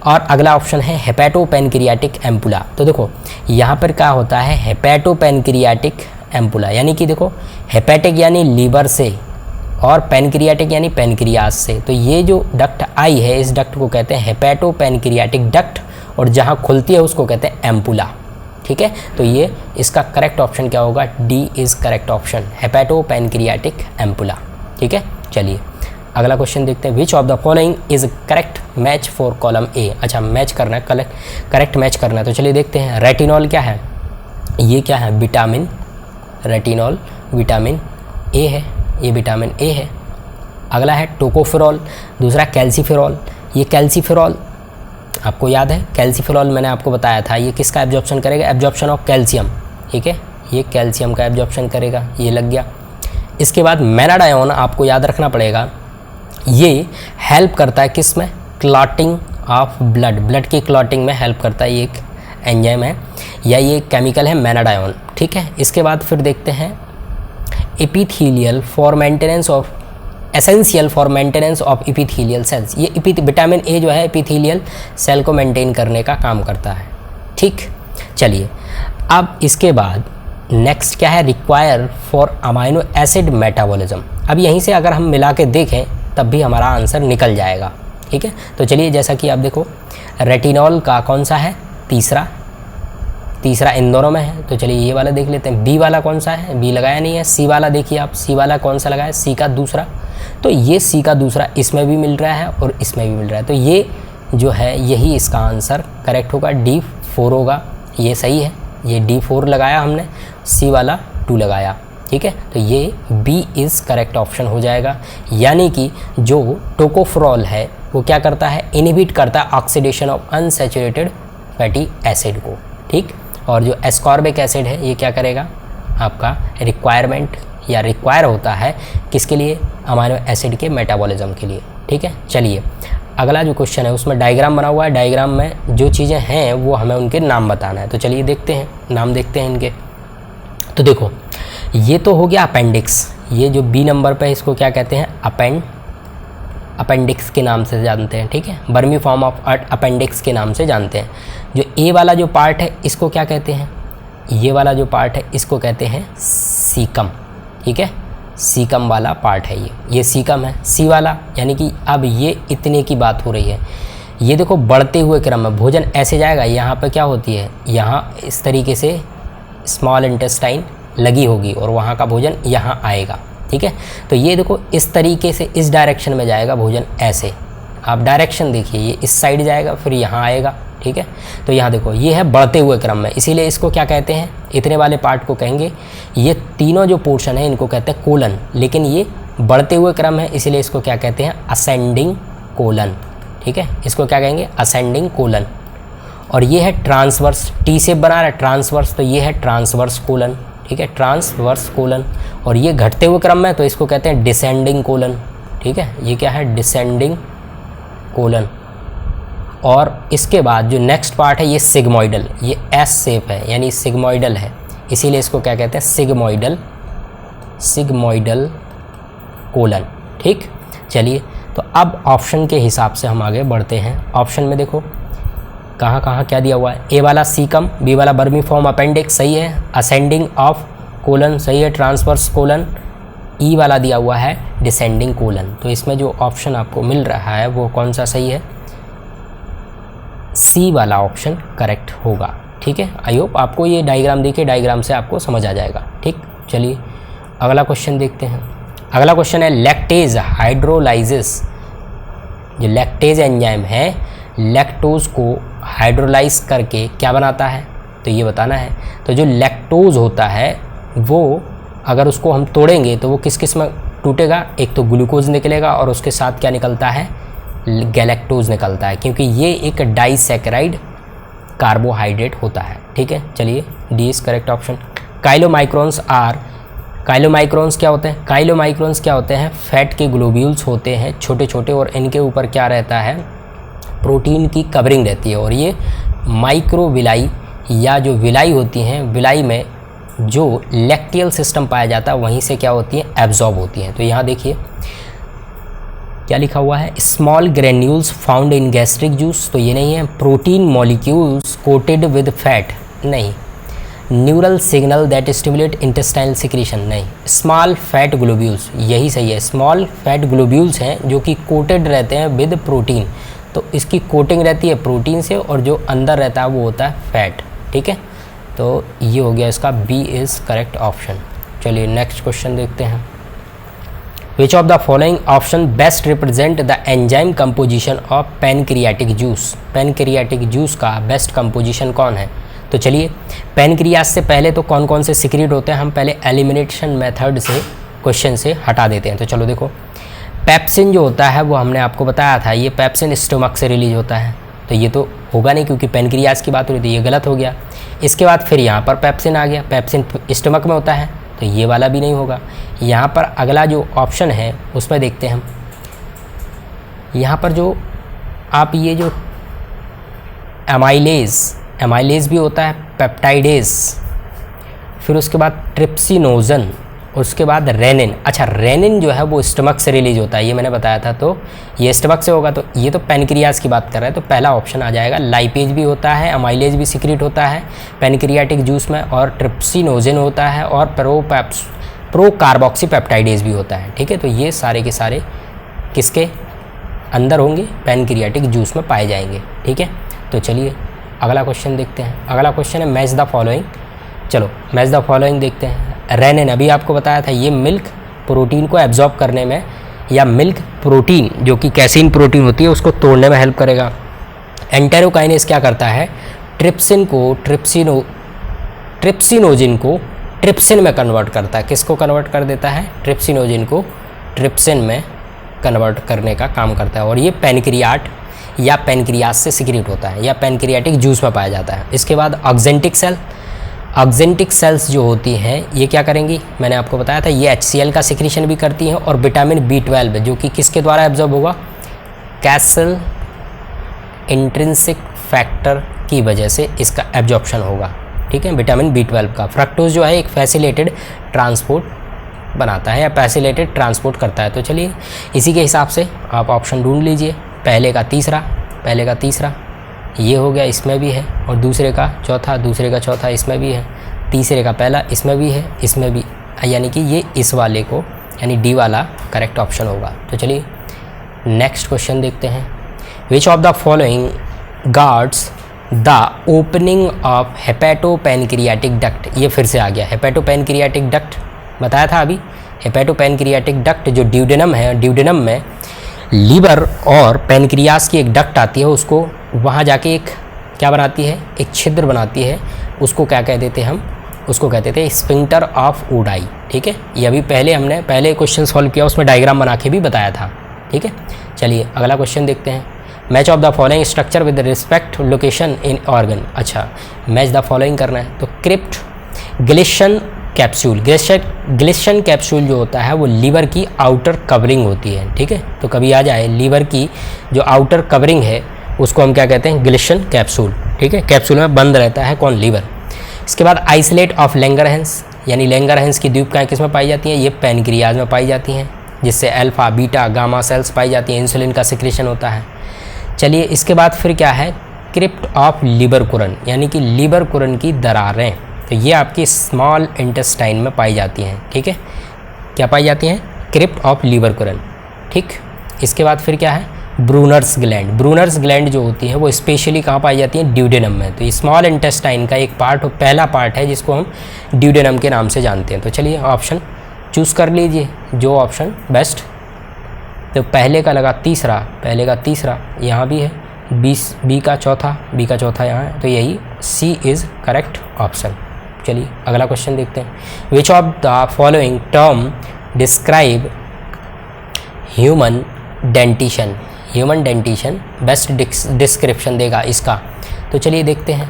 और अगला ऑप्शन है हेपेटोपेनक्रियाटिक एम्पुला। तो देखो यहाँ पर क्या होता है, हेपेटोपेनक्रियाटिक एम्पुला, यानी कि देखो हेपेटिक यानी लीवर से, और पेनक्रियाटिक यानी पेनक्रियाज से। तो ये जो डक्ट आई है, इस डक्ट को कहते हैं हेपेटोपेनक्रियाटिक डक्ट, और जहाँ खुलती है उसको कहते हैं एम्पुला, ठीक है। तो ये इसका करेक्ट ऑप्शन क्या होगा, D is correct option, hepatopancreatic ampulla, ठीक है। चलिए अगला क्वेश्चन देखते हैं। Which of the following is correct match for column A. अच्छा, मैच करना है, करेक्ट मैच करना है, तो चलिए देखते हैं। रेटिनॉल क्या है, ये क्या है, विटामिन, रेटिनॉल विटामिन ए है, ये विटामिन ए है। अगला है टोकोफेरॉल, दूसरा कैल्सीफेरॉल, ये कैल्सीफेरॉल आपको याद है, कैल्सीफेरॉल मैंने आपको बताया था, ये किसका एब्जॉर्प्शन करेगा, एब्जॉर्प्शन ऑफ कैल्शियम, ठीक है, ये कैल्शियम का एब्जॉर्प्शन करेगा, ये लग गया। इसके बाद मेनाडायोन आपको याद रखना पड़ेगा, ये हेल्प करता है किस में, क्लॉटिंग ऑफ ब्लड, ब्लड की क्लॉटिंग में हेल्प करता है, ये एक एंजाइम है या ये केमिकल है मेनाडायोन, ठीक है। इसके बाद फिर देखते हैं epithelial for maintenance of, essential for maintenance of epithelial cells, ये विटामिन ए जो है एपिथेलियल सेल को मेंटेन करने का काम करता है, ठीक। चलिए अब इसके बाद नेक्स्ट क्या है, require for amino acid metabolism. अब यहीं से अगर हम मिला के देखें तब भी हमारा आंसर निकल जाएगा, ठीक है। तो चलिए जैसा कि आप देखो रेटिनॉल का कौन सा है, तीसरा इन दोनों में है, तो चलिए ये वाला देख लेते हैं। बी वाला कौन सा है, बी लगाया नहीं है। सी वाला देखिए आप, सी वाला कौन सा लगाया, सी का दूसरा, तो ये सी का दूसरा इसमें भी मिल रहा है और इसमें भी मिल रहा है, तो ये जो है यही इसका आंसर करेक्ट होगा, D4 होगा, ये सही है, ये D4 लगाया हमने, सी वाला 2 लगाया, ठीक है। तो ये बी इज़ करेक्ट ऑप्शन हो जाएगा। यानी कि जो टोकोफेरॉल है वो क्या करता है, इनहिबिट करता है oxidation of unsaturated fatty acid को, ठीक। और जो एस्कॉर्बिक एसिड है ये क्या करेगा, आपका रिक्वायरमेंट या रिक्वायर होता है किसके लिए, अमाइनो एसिड के मेटाबॉलिज्म के लिए, ठीक है। चलिए अगला जो क्वेश्चन है उसमें डायग्राम बना हुआ है, डायग्राम में जो चीज़ें हैं वो हमें उनके नाम बताना है, तो चलिए देखते हैं, नाम देखते हैं इनके। तो देखो ये तो हो गया अपेंडिक्स, ये जो बी नंबर पे इसको क्या कहते हैं, अपेंडिक्स के नाम से जानते हैं, ठीक है, बर्मी फॉर्म ऑफ अपेंडिक्स के नाम से जानते हैं। जो ए वाला जो पार्ट है इसको क्या कहते हैं, ये वाला जो पार्ट है इसको कहते हैं सीकम, ठीक है, सीकम वाला पार्ट है ये सीकम है। सी वाला यानी कि अब ये इतने की बात हो रही है, ये देखो बढ़ते हुए क्रम में भोजन ऐसे जाएगा, यहाँ पे क्या होती है, यहाँ इस तरीके से स्मॉल इंटेस्टाइन लगी होगी और वहाँ का भोजन यहाँ आएगा, ठीक है। तो ये देखो इस तरीके से इस डायरेक्शन में जाएगा भोजन, ऐसे आप डायरेक्शन देखिए, ये इस साइड जाएगा फिर यहाँ आएगा, ठीक है। तो यहाँ देखो ये है बढ़ते हुए क्रम में, इसीलिए इसको क्या कहते हैं, इतने वाले पार्ट को कहेंगे, ये तीनों जो पोर्शन है इनको कहते हैं कोलन, लेकिन ये बढ़ते हुए क्रम है इसीलिए इसको क्या कहते हैं, असेंडिंग कोलन, ठीक है, इसको क्या कहेंगे, असेंडिंग कोलन। और ये है ट्रांसवर्स, टी शेप बना रहा है ट्रांसवर्स, तो ये है ट्रांसवर्स कोलन, ठीक है, ट्रांसवर्स कोलन। और ये घटते हुए क्रम में तो इसको कहते हैं डिसेंडिंग कोलन, ठीक है, ये क्या है, डिसेंडिंग कोलन। और इसके बाद जो नेक्स्ट पार्ट है ये सिग्मोइडल, ये एस शेप है यानी सिग्मोइडल है, इसीलिए इसको क्या कहते हैं, सिग्मोइडल कोलन, ठीक। चलिए तो अब ऑप्शन के हिसाब से हम आगे बढ़ते हैं। ऑप्शन में देखो कहाँ कहाँ क्या दिया हुआ है, ए वाला सीकम, बी वाला बर्मी फॉर्म अपेंडिक्स सही है, असेंडिंग ऑफ कोलन सही है, ट्रांसवर्स कोलन, ई वाला दिया हुआ है डिसेंडिंग कोलन। तो इसमें जो ऑप्शन आपको मिल रहा है वो कौन सा सही है, सी वाला ऑप्शन करेक्ट होगा। ठीक है, आई होप आपको ये डायग्राम देखिए, डायग्राम से आपको समझ आ जाएगा। ठीक, चलिए अगला क्वेश्चन देखते हैं। अगला क्वेश्चन है लैक्टेज हाइड्रोलाइसिस। जो लैक्टेज एंजाइम है लैक्टोज को हाइड्रोलाइज करके क्या बनाता है, तो ये बताना है। तो जो लैक्टोज होता है वो अगर उसको हम तोड़ेंगे तो वो किस किस में टूटेगा, एक तो ग्लूकोज निकलेगा और उसके साथ क्या निकलता है, गैलेक्टोज निकलता है, क्योंकि ये एक डाइसैकेराइड कार्बोहाइड्रेट होता है। ठीक है, चलिए D is correct option. Chylomicrons क्या होते हैं, काइलोमाइक्रोन्स क्या होते हैं, फैट के ग्लोब्यूल्स होते हैं छोटे छोटे, और इनके ऊपर क्या रहता है, प्रोटीन की कवरिंग रहती है, और ये माइक्रोविलाई या जो विलाई होती हैं, विलाई में जो लैक्टियल सिस्टम पाया जाता है वहीं से क्या होती हैं, एब्जॉर्ब होती हैं। तो यहाँ देखिए क्या लिखा हुआ है, small granules found in gastric juice, तो ये नहीं है। Protein molecules coated with fat, नहीं। Neural signal that stimulate intestinal secretion, नहीं। स्मॉल फैट ग्लोब्यूल्स, यही सही है। स्मॉल फैट ग्लोब्यूल्स हैं जो कि कोटेड रहते हैं विद प्रोटीन, तो इसकी कोटिंग रहती है प्रोटीन से, और जो अंदर रहता है वो होता है फैट। ठीक है, तो ये हो गया इसका बी इज़ करेक्ट ऑप्शन। चलिए नेक्स्ट क्वेश्चन देखते हैं। Which of the following option best represent the enzyme composition of pancreatic juice. Pancreatic juice का बेस्ट कंपोजिशन कौन है, तो चलिए पैनक्रियास से पहले तो कौन कौन से सिक्रीट होते हैं हम पहले एलिमिनेशन मेथड से क्वेश्चन से हटा देते हैं। तो चलो देखो, पेप्सिन जो होता है वो हमने आपको बताया था, ये पेप्सिन स्टमक से रिलीज होता है, तो ये तो होगा नहीं क्योंकि पैनक्रियास की बात हो रही थी, ये गलत हो गया। इसके बाद फिर यहाँ पर पेप्सिन आ गया, पेप्सिन स्टमक में होता है, तो ये वाला भी नहीं होगा। यहाँ पर अगला जो ऑप्शन है उसमें देखते हैं हम, यहाँ पर जो आप ये जो एमाइलेज भी होता है, पेप्टाइडेज, फिर उसके बाद ट्रिप्सिनोजन, उसके बाद रेनिन। अच्छा, रेनिन जो है वो स्टमक से रिलीज होता है, ये मैंने बताया था, तो ये स्टमक से होगा, तो ये तो पैनक्रियास की बात कर रहा है, तो पहला ऑप्शन आ जाएगा। लाइपेज भी होता है, अमाइलेज भी सिक्रीट होता है पैनक्रियाटिक जूस में, और ट्रिप्सिनोजन होता है, और प्रोकार्बोक्सी पेप्टाइडेज भी होता है। ठीक है, तो ये सारे के सारे किसके अंदर होंगे, पैनक्रियाटिक जूस में पाए जाएंगे। ठीक है, तो चलिए अगला क्वेश्चन देखते हैं। अगला क्वेश्चन है मैच द फॉलोइंग। चलो मैच द फॉलोइंग देखते हैं। रेनिन अभी आपको बताया था, ये मिल्क प्रोटीन को एब्जॉर्ब करने में, या मिल्क प्रोटीन जो कि कैसीन प्रोटीन होती है उसको तोड़ने में हेल्प करेगा। एंटेरोकाइनेज क्या करता है, ट्रिप्सिन को ट्रिप्सिनोजिन को ट्रिप्सिन में कन्वर्ट करता है। किसको कन्वर्ट कर देता है, ट्रिप्सिनोजिन को ट्रिप्सिन में कन्वर्ट करने का काम करता है, और ये पैनक्रियाट या पैनक्रियास से सिक्रीट होता है, या पैनक्रियाटिक जूस में पाया जाता है। इसके बाद ऑक्जेंटिक सेल्स जो होती हैं ये क्या करेंगी, मैंने आपको बताया था, ये HCl का सिक्रीशन भी करती हैं, और विटामिन B12 जो कि किसके द्वारा एब्जॉर्ब होगा, कैसल इंट्रिंसिक फैक्टर की वजह से इसका एब्जॉर्प्शन होगा। ठीक है, विटामिन B12 का। फ्रक्टोज जो है एक फैसिलेटेड ट्रांसपोर्ट बनाता है या फैसिलेटेड ट्रांसपोर्ट करता है। तो चलिए इसी के हिसाब से आप ऑप्शन ढूंढ लीजिए, पहले का तीसरा ये हो गया, इसमें भी है, और दूसरे का चौथा इसमें भी है, तीसरे का पहला इसमें भी है, इसमें भी, यानी कि ये इस वाले को यानी डी वाला करेक्ट ऑप्शन होगा। तो चलिए नेक्स्ट क्वेश्चन देखते हैं। Which of the following guards the opening of hepatopancreatic duct. ये फिर से आ गया, हेपेटोपैनक्रियाटिक डक्ट बताया था अभी। हेपेटोपैनक्रियाटिक डक्ट जो ड्यूडेनम है, ड्यूडेनम में लीवर और पैनक्रियास की एक डक्ट आती है, उसको वहाँ जाके एक क्या बनाती है, एक छिद्र बनाती है, उसको क्या कह देते हैं हम, उसको कहते थे स्फिंक्टर ऑफ ओडाई। ठीक है, ये अभी हमने पहले क्वेश्चन सॉल्व किया, उसमें डायग्राम बना के भी बताया था। ठीक है, चलिए अगला क्वेश्चन देखते हैं। Match of the following structure with respect location in organ. अच्छा, मैच द फॉलोइंग करना है, तो क्रिप्ट ग्लिशन कैप्सूल, ग्लिशन कैप्सूल जो होता है वो लीवर की आउटर कवरिंग होती है। ठीक है, तो कभी आ जाए लीवर की जो आउटर कवरिंग है उसको हम क्या कहते हैं, ग्लिशन कैप्सूल। ठीक है, कैप्सूल में बंद रहता है कौन, लीवर। इसके बाद आइसोलेट ऑफ लैंगरहैंस, यानी लैंगरहैंस की द्वीपकाएँ किस में पाई जाती हैं, ये पैनक्रियाज में पाई जाती हैं, जिससे अल्फा बीटा गामा सेल्स पाई जाती हैं, इंसुलिन का सिक्रेशन होता है। चलिए इसके बाद फिर क्या है, क्रिप्ट ऑफ लीवर कुरन, यानी कि लीवर कुरन की दरारें, तो ये आपकी स्मॉल इंटेस्टाइन में पाई जाती हैं। ठीक है, क्या पाई जाती हैं, क्रिप्ट ऑफ लीवर कुरन। ठीक, इसके बाद फिर क्या है, ब्रूनर्स ग्लैंड। ब्रूनर्स ग्लैंड जो होती है वो स्पेशली कहाँ पाई जाती है? ड्यूडेनम में। तो ये स्मॉल इंटेस्टाइन का एक पार्ट, पहला पार्ट है जिसको हम ड्यूडेनम के नाम से जानते हैं। तो चलिए ऑप्शन चूज़ कर लीजिए जो ऑप्शन बेस्ट। तो पहले का लगा तीसरा, पहले का तीसरा यहाँ भी है, बी का चौथा यहाँ है, तो यही सी इज़ करेक्ट ऑप्शन। चलिए अगला क्वेश्चन देखते हैं। Which of the following term describe human dentition. Human dentition best description देगा इसका। तो चलिए देखते हैं।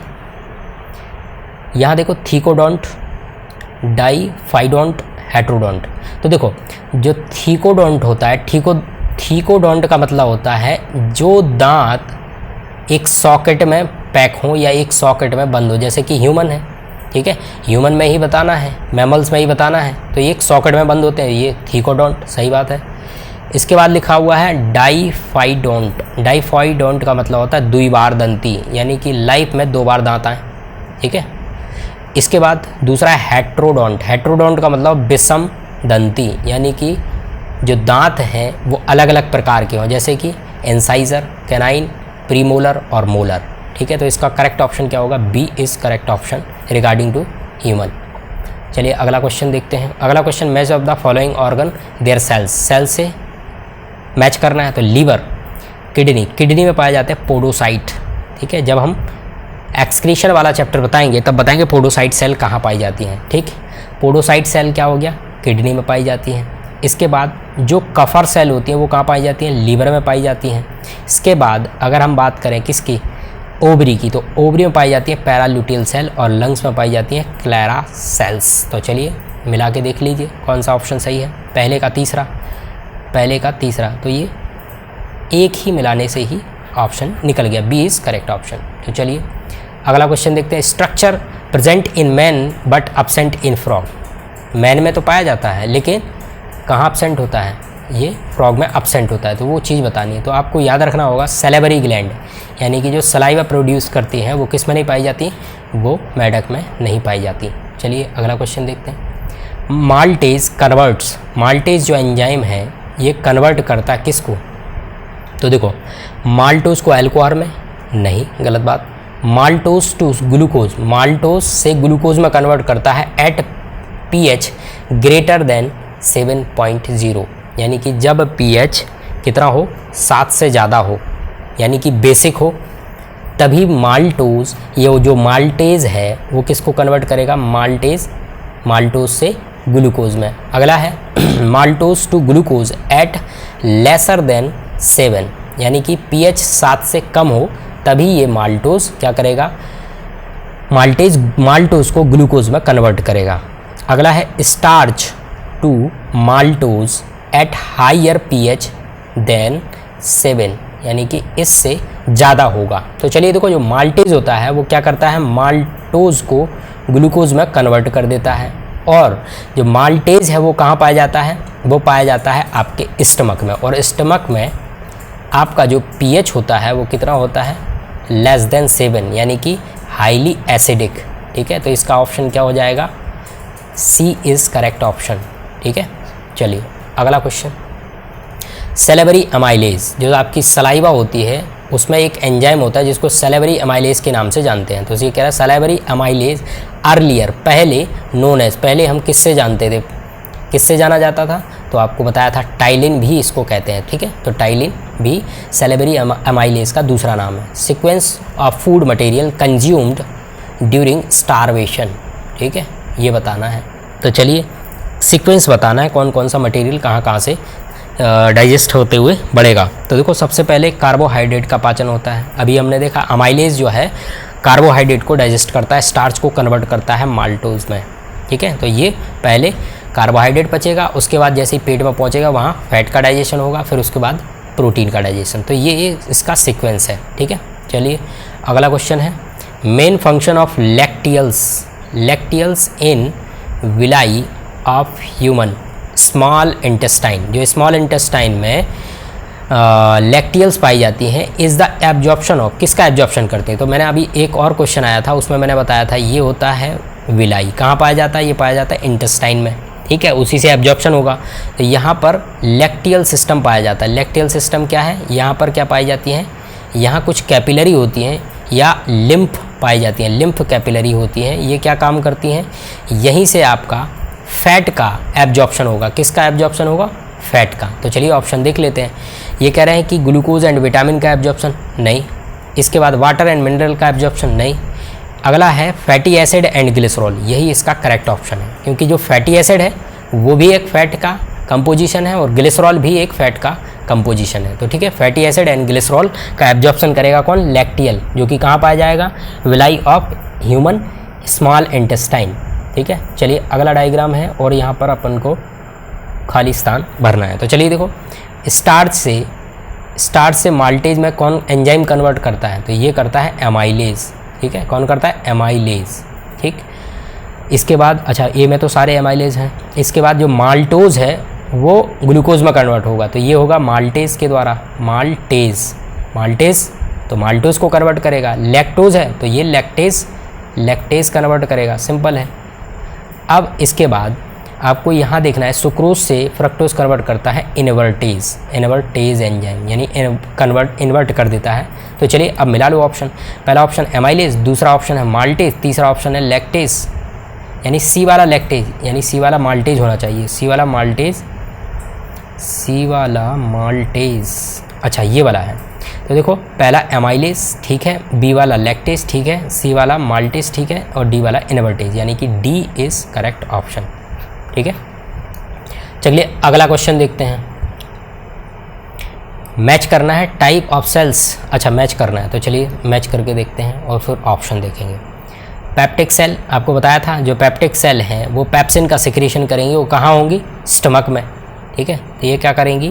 यहाँ देखो थीकोडोंट, डाईफाइडोंट, हेट्रोडोंट। तो देखो जो थीकोडोंट होता है, थीकोडोंट का मतलब होता है जो दांत एक सॉकेट में पैक हो या एक सॉकेट में बंद हो, जैसे कि ह्यूमन है, ठीक है, ह्यूमन में ही बताना है, मैमल्स में ही बताना है, तो ये एक सॉकेट में बंद होते हैं, ये थीकोडोंट, सही बात है। इसके बाद लिखा हुआ है डाईफाइडोंट। डाईफाइडोंट का मतलब होता है द्विबार दंती, यानी कि लाइफ में 2 बार दांत आए, ठीक है। इसके बाद दूसरा है हेट्रोडोंट। हेट्रोडोंट का मतलब विषम दंती, यानी कि जो दांत हैं वो अलग अलग प्रकार के हों, जैसे कि इंसाइजर, कैनाइन, प्रीमोलर और मोलर, ठीक है। तो इसका करेक्ट ऑप्शन क्या होगा? B is correct option regarding to human. चलिए अगला क्वेश्चन देखते हैं। अगला question, match of the following organ their cells. Cell से मैच करना है। तो लीवर, किडनी, किडनी में पाए जाते हैं पोडोसाइट, ठीक है। जब हम एक्सक्रीशन वाला चैप्टर बताएंगे तब बताएंगे पोडोसाइट सेल कहाँ पाई जाती हैं, ठीक। पोडोसाइट सेल क्या हो गया? किडनी में पाई जाती हैं। इसके बाद जो कफर सेल होती हैं वो कहाँ पाई जाती हैं? लीवर में पाई जाती हैं। इसके बाद अगर हम बात करें किसकी? ओवरी की, तो ओवरी में पाई जाती है पैराल्यूटियल सेल और लंग्स में पाई जाती है क्लैरा सेल्स। तो चलिए मिला के देख लीजिए कौन सा ऑप्शन सही है। पहले का तीसरा, तो ये एक ही मिलाने से ही ऑप्शन निकल गया, बी इज़ करेक्ट ऑप्शन। तो चलिए अगला क्वेश्चन देखते हैं। Structure present in man but absent in frog. Man में तो पाया जाता है लेकिन कहाँ absent होता है? ये फ्रॉग में absent होता है, तो वो चीज़ बतानी है। तो आपको याद रखना होगा सैलिवरी ग्लैंड, यानी कि जो सलाइवा प्रोड्यूस करती हैं वो किस में नहीं पाई जाती? वो मेढक में नहीं पाई जाती। चलिए अगला क्वेश्चन देखते हैं। Maltase converts. माल्टेज जो एंजाइम है ये कन्वर्ट करता है किसको? तो देखो माल्टोज को अल्कोहल में, नहीं, गलत बात। माल्टोज टू ग्लूकोज, माल्टोज से ग्लूकोज में कन्वर्ट करता है एट pH ग्रेटर देन 7.0, यानी कि जब pH कितना हो? 7 से ज़्यादा हो, यानी कि बेसिक हो, तभी माल्टोज, ये जो माल्टेज है वो किसको कन्वर्ट करेगा? माल्टोज से ग्लूकोज में। अगला है maltose to glucose at lesser than 7, यानी कि pH 7 से कम हो तभी ये माल्टोज क्या करेगा? माल्टोज को ग्लूकोज में कन्वर्ट करेगा। अगला है starch to maltose at higher pH than 7, यानी कि इससे ज़्यादा होगा। तो चलिए देखो जो माल्टेज होता है वो क्या करता है? माल्टोज को ग्लूकोज में कन्वर्ट कर देता है। और जो माल्टेज है वो कहाँ पाया जाता है? वो पाया जाता है आपके स्टमक में, और स्टमक में आपका जो pH होता है वो कितना होता है? लेस देन 7, यानी कि हाईली एसिडिक, ठीक है। तो इसका ऑप्शन क्या हो जाएगा? सी इज़ करेक्ट ऑप्शन, ठीक है। चलिए अगला क्वेश्चन। सैलिवरी अमाइलेज, जो आपकी सलाइवा होती है उसमें एक एंजाइम होता है जिसको सैलिवरी अमाइलेज के नाम से जानते हैं। तो ये कह रहा है सैलिवरी अमाइलेज अर्लियर, पहले नोन एज, पहले हम किससे जानते थे? किससे जाना जाता था? तो आपको बताया था टाइलिन भी इसको कहते हैं, ठीक है। तो टाइलिन भी सैलिवरी अमाइलेज का दूसरा नाम है। Sequence of food material consumed during starvation, ठीक है, ये बताना है। तो चलिए सीक्वेंस बताना है कौन कौन सा मटेरियल कहाँ कहाँ से डाइजेस्ट होते हुए बढ़ेगा। तो देखो सबसे पहले कार्बोहाइड्रेट का पाचन होता है। अभी हमने देखा अमाइलेज जो है कार्बोहाइड्रेट को डाइजेस्ट करता है, स्टार्च को कन्वर्ट करता है माल्टोज में, ठीक है। तो ये पहले कार्बोहाइड्रेट पचेगा, उसके बाद जैसे ही पेट में पहुंचेगा वहाँ फैट का डाइजेशन होगा, फिर उसके बाद प्रोटीन का डाइजेशन। तो ये इसका सीक्वेंस है, ठीक है। चलिए अगला क्वेश्चन है। Main function of lacteals in villi of human small intestine. जो स्मॉल इंटेस्टाइन में लैक्टियल्स पाई जाती हैं इज़ द एब्जॉर्प्शन ऑफ, किसका एब्जॉर्प्शन करते हैं? तो मैंने अभी एक और क्वेश्चन आया था उसमें मैंने बताया था ये होता है विलाई। कहाँ पाया जाता है? ये पाया जाता है इंटेस्टाइन में, ठीक है, उसी से एब्जॉर्प्शन होगा। तो यहाँ पर लैक्टियल सिस्टम पाया जाता है। लैक्टियल सिस्टम क्या है, यहाँ पर क्या पाई जाती हैं, यहाँ कुछ कैपिलरी होती हैं या लिम्फ पाई जाती हैं, लिम्फ कैपिलरी होती हैं। ये क्या काम करती हैं, यहीं से आपका फैट का एब्जॉर्प्शन होगा। किसका एब्जॉर्प्शन होगा, फैट का। तो चलिए ऑप्शन देख लेते हैं। ये कह रहे हैं कि ग्लूकोज एंड विटामिन का एब्जॉर्प्शन, नहीं। इसके बाद वाटर एंड मिनरल का एब्जॉर्प्शन, नहीं। अगला है फैटी एसिड एंड ग्लिसरॉल, यही इसका करेक्ट ऑप्शन है, क्योंकि जो फैटी एसिड है वो भी एक फैट का कंपोजिशन है और ग्लिसरॉल भी एक फैट का कंपोजिशन है। तो ठीक है, फैटी एसिड एंड ग्लिसरॉल का एब्जॉर्प्शन करेगा कौन, लैक्टियल, जो कि कहाँ पाया जाएगा, villi of human small intestine. ठीक है, चलिए अगला डायग्राम है और यहाँ पर अपन को खाली स्थान भरना है। तो चलिए देखो, स्टार्च से माल्टेज में कौन एंजाइम कन्वर्ट करता है, तो ये करता है एमाइलेज। ठीक है, कौन करता है, एमाइलेज। ठीक, इसके बाद अच्छा ए में तो सारे एमाइलेज हैं। इसके बाद जो माल्टोज है वो ग्लूकोज में कन्वर्ट होगा, तो ये होगा माल्टेज के द्वारा, माल्टेज तो माल्टोज को कन्वर्ट करेगा। लैक्टोज है तो ये लैक्टेज कन्वर्ट करेगा, सिंपल है। अब इसके बाद आपको यहाँ देखना है, सुक्रोज से फ्रक्टोज कन्वर्ट करता है इनवर्टेज एंजाइम, यानी इन्वर्ट कर देता है। तो चलिए अब मिला लो ऑप्शन, पहला ऑप्शन एमाइलेज, दूसरा ऑप्शन है माल्टेज, तीसरा ऑप्शन है लैक्टेज, यानी सी वाला लैक्टेज, यानी सी वाला माल्टेज होना चाहिए, सी वाला माल्टेज। अच्छा ये वाला है, तो देखो पहला एमाइलेज ठीक है, बी वाला लैक्टेज ठीक है, सी वाला माल्टेज ठीक है और डी वाला इनवर्टेज, यानी कि डी इज़ करेक्ट ऑप्शन। ठीक है, चलिए अगला क्वेश्चन देखते हैं। मैच करना है टाइप ऑफ सेल्स, अच्छा मैच करना है, तो चलिए मैच करके देखते हैं और फिर ऑप्शन देखेंगे। पेप्टिक सेल, आपको बताया था जो पेप्टिक सेल हैं वो पेप्सिन का सिक्रीशन करेंगी, वो कहाँ होंगी, स्टमक में। ठीक है, तो ये क्या करेंगी,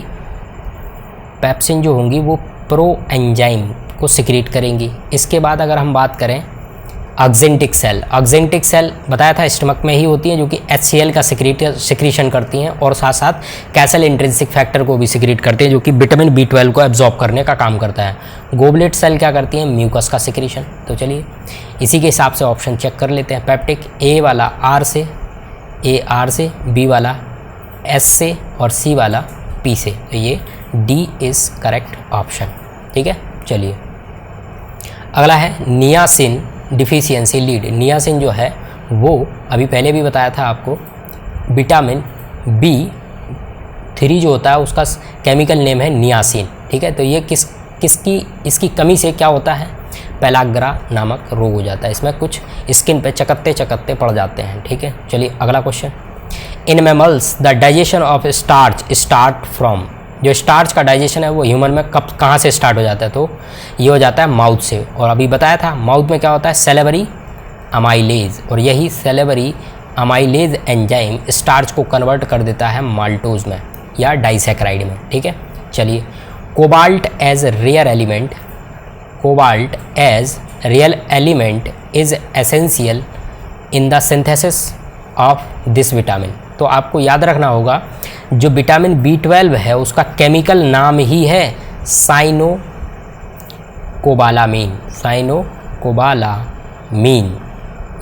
पेप्सिन जो होंगी वो प्रो एंजाइम को सिक्रीट करेंगी। इसके बाद अगर हम बात करें ऑक्जेंटिक सेल बताया था स्टमक में ही होती हैं, जो कि HCl का सिक्रीशन करती हैं और साथ साथ कैसल इंट्रिंसिक फैक्टर को भी सिक्रीट करते हैं, जो कि विटामिन B12 को एब्जॉर्ब करने का काम करता है। गोबलेट सेल क्या करती हैं, म्यूकस का सिक्रीशन। तो चलिए इसी के हिसाब से ऑप्शन चेक कर लेते हैं। पेप्टिक, ए वाला आर से, बी वाला S से और सी वाला P से, तो ये D इज़ करेक्ट ऑप्शन। ठीक है, चलिए अगला है नियासिन डिफिशियंसी लीड। नियासिन जो है वो अभी पहले भी बताया था आपको, विटामिन B3 जो होता है उसका केमिकल नेम है नियासिन। ठीक है, तो ये इसकी कमी से क्या होता है, पेलाग्रा नामक रोग हो जाता है, इसमें कुछ स्किन पे चकत्ते पड़ जाते हैं। ठीक है, चलिए अगला question. In mammals the digestion of start from, जो स्टार्च का डाइजेशन है वो ह्यूमन में कहाँ से स्टार्ट हो जाता है, तो ये हो जाता है माउथ से। और अभी बताया था माउथ में क्या होता है, सेलेवरी अमाइलेज, और यही सेलेवरी अमाइलेज एंजाइम स्टार्च को कन्वर्ट कर देता है माल्टोज में या डाइसैकेराइड में। ठीक है, चलिए cobalt as real element is essential in the synthesis of this vitamin. तो आपको याद रखना होगा जो विटामिन B12 है उसका केमिकल नाम ही है साइनोकोबालामीन,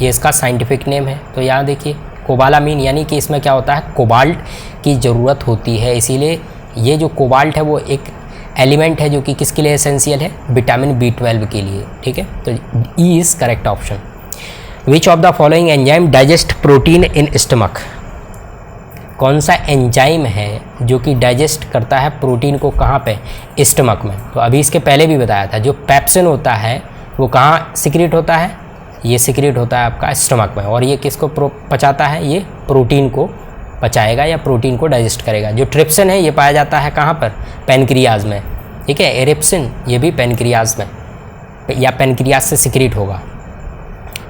ये इसका साइंटिफिक नेम है। तो यहाँ देखिए कोबालामीन, यानी कि इसमें क्या होता है, कोबाल्ट की ज़रूरत होती है, इसीलिए ये जो कोबाल्ट है वो एक एलिमेंट है जो कि किसके लिए एसेंशियल है, विटामिन B12 के लिए। ठीक है, तो E is correct option. Which of the following enzyme digest protein in stomach, कौन सा एंजाइम है जो कि डाइजेस्ट करता है प्रोटीन को, कहाँ पे, स्टमक में। तो अभी इसके पहले भी बताया था जो पेप्सिन होता है वो कहाँ सिक्रीट होता है, ये सिक्रीट होता है आपका स्टमक में, और ये किसको पचाता है, ये प्रोटीन को पचाएगा या प्रोटीन को डाइजेस्ट करेगा। जो ट्रिप्सिन है ये पाया जाता है कहाँ पर, पैनक्रियाज में। ठीक है, एरिप्सिन ये भी पैनक्रियाज में या पैनक्रियाज से सिक्रीट होगा।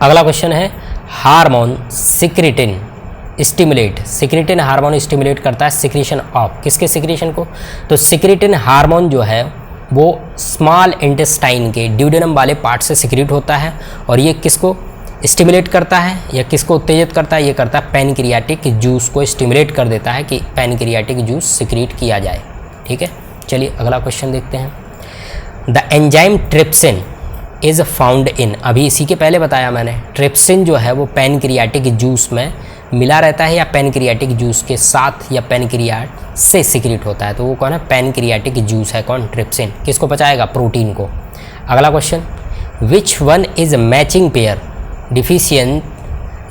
अगला क्वेश्चन है हार्मोन सिक्रीटिन हार्मोन स्टिमुलेट करता है सिक्रीशन ऑफ, किसके सिक्रीशन को, तो सिक्रीटिन हार्मोन जो है वो स्मॉल इंटेस्टाइन के ड्यूडेनम वाले पार्ट से सिक्रीट होता है, और ये किसको स्टिमुलेट करता है या किसको उत्तेजित करता है, ये करता है पैनक्रियाटिक जूस को स्टिमुलेट कर देता है कि पैनक्रियाटिक जूस सिक्रीट किया जाए। ठीक है, चलिए अगला क्वेश्चन देखते हैं। The enzyme trypsin is found in, अभी इसी के पहले बताया मैंने, ट्रिप्सिन जो है वो पैनक्रियाटिक जूस में मिला रहता है या पैनक्रियाटिक जूस के साथ या पैनक्रियाट से सिक्रेट होता है, तो वो कौन है, पैनक्रियाटिक जूस है कौन, ट्रिप्सिन। किसको पचाएगा, प्रोटीन को। अगला question, which one is matching pair deficient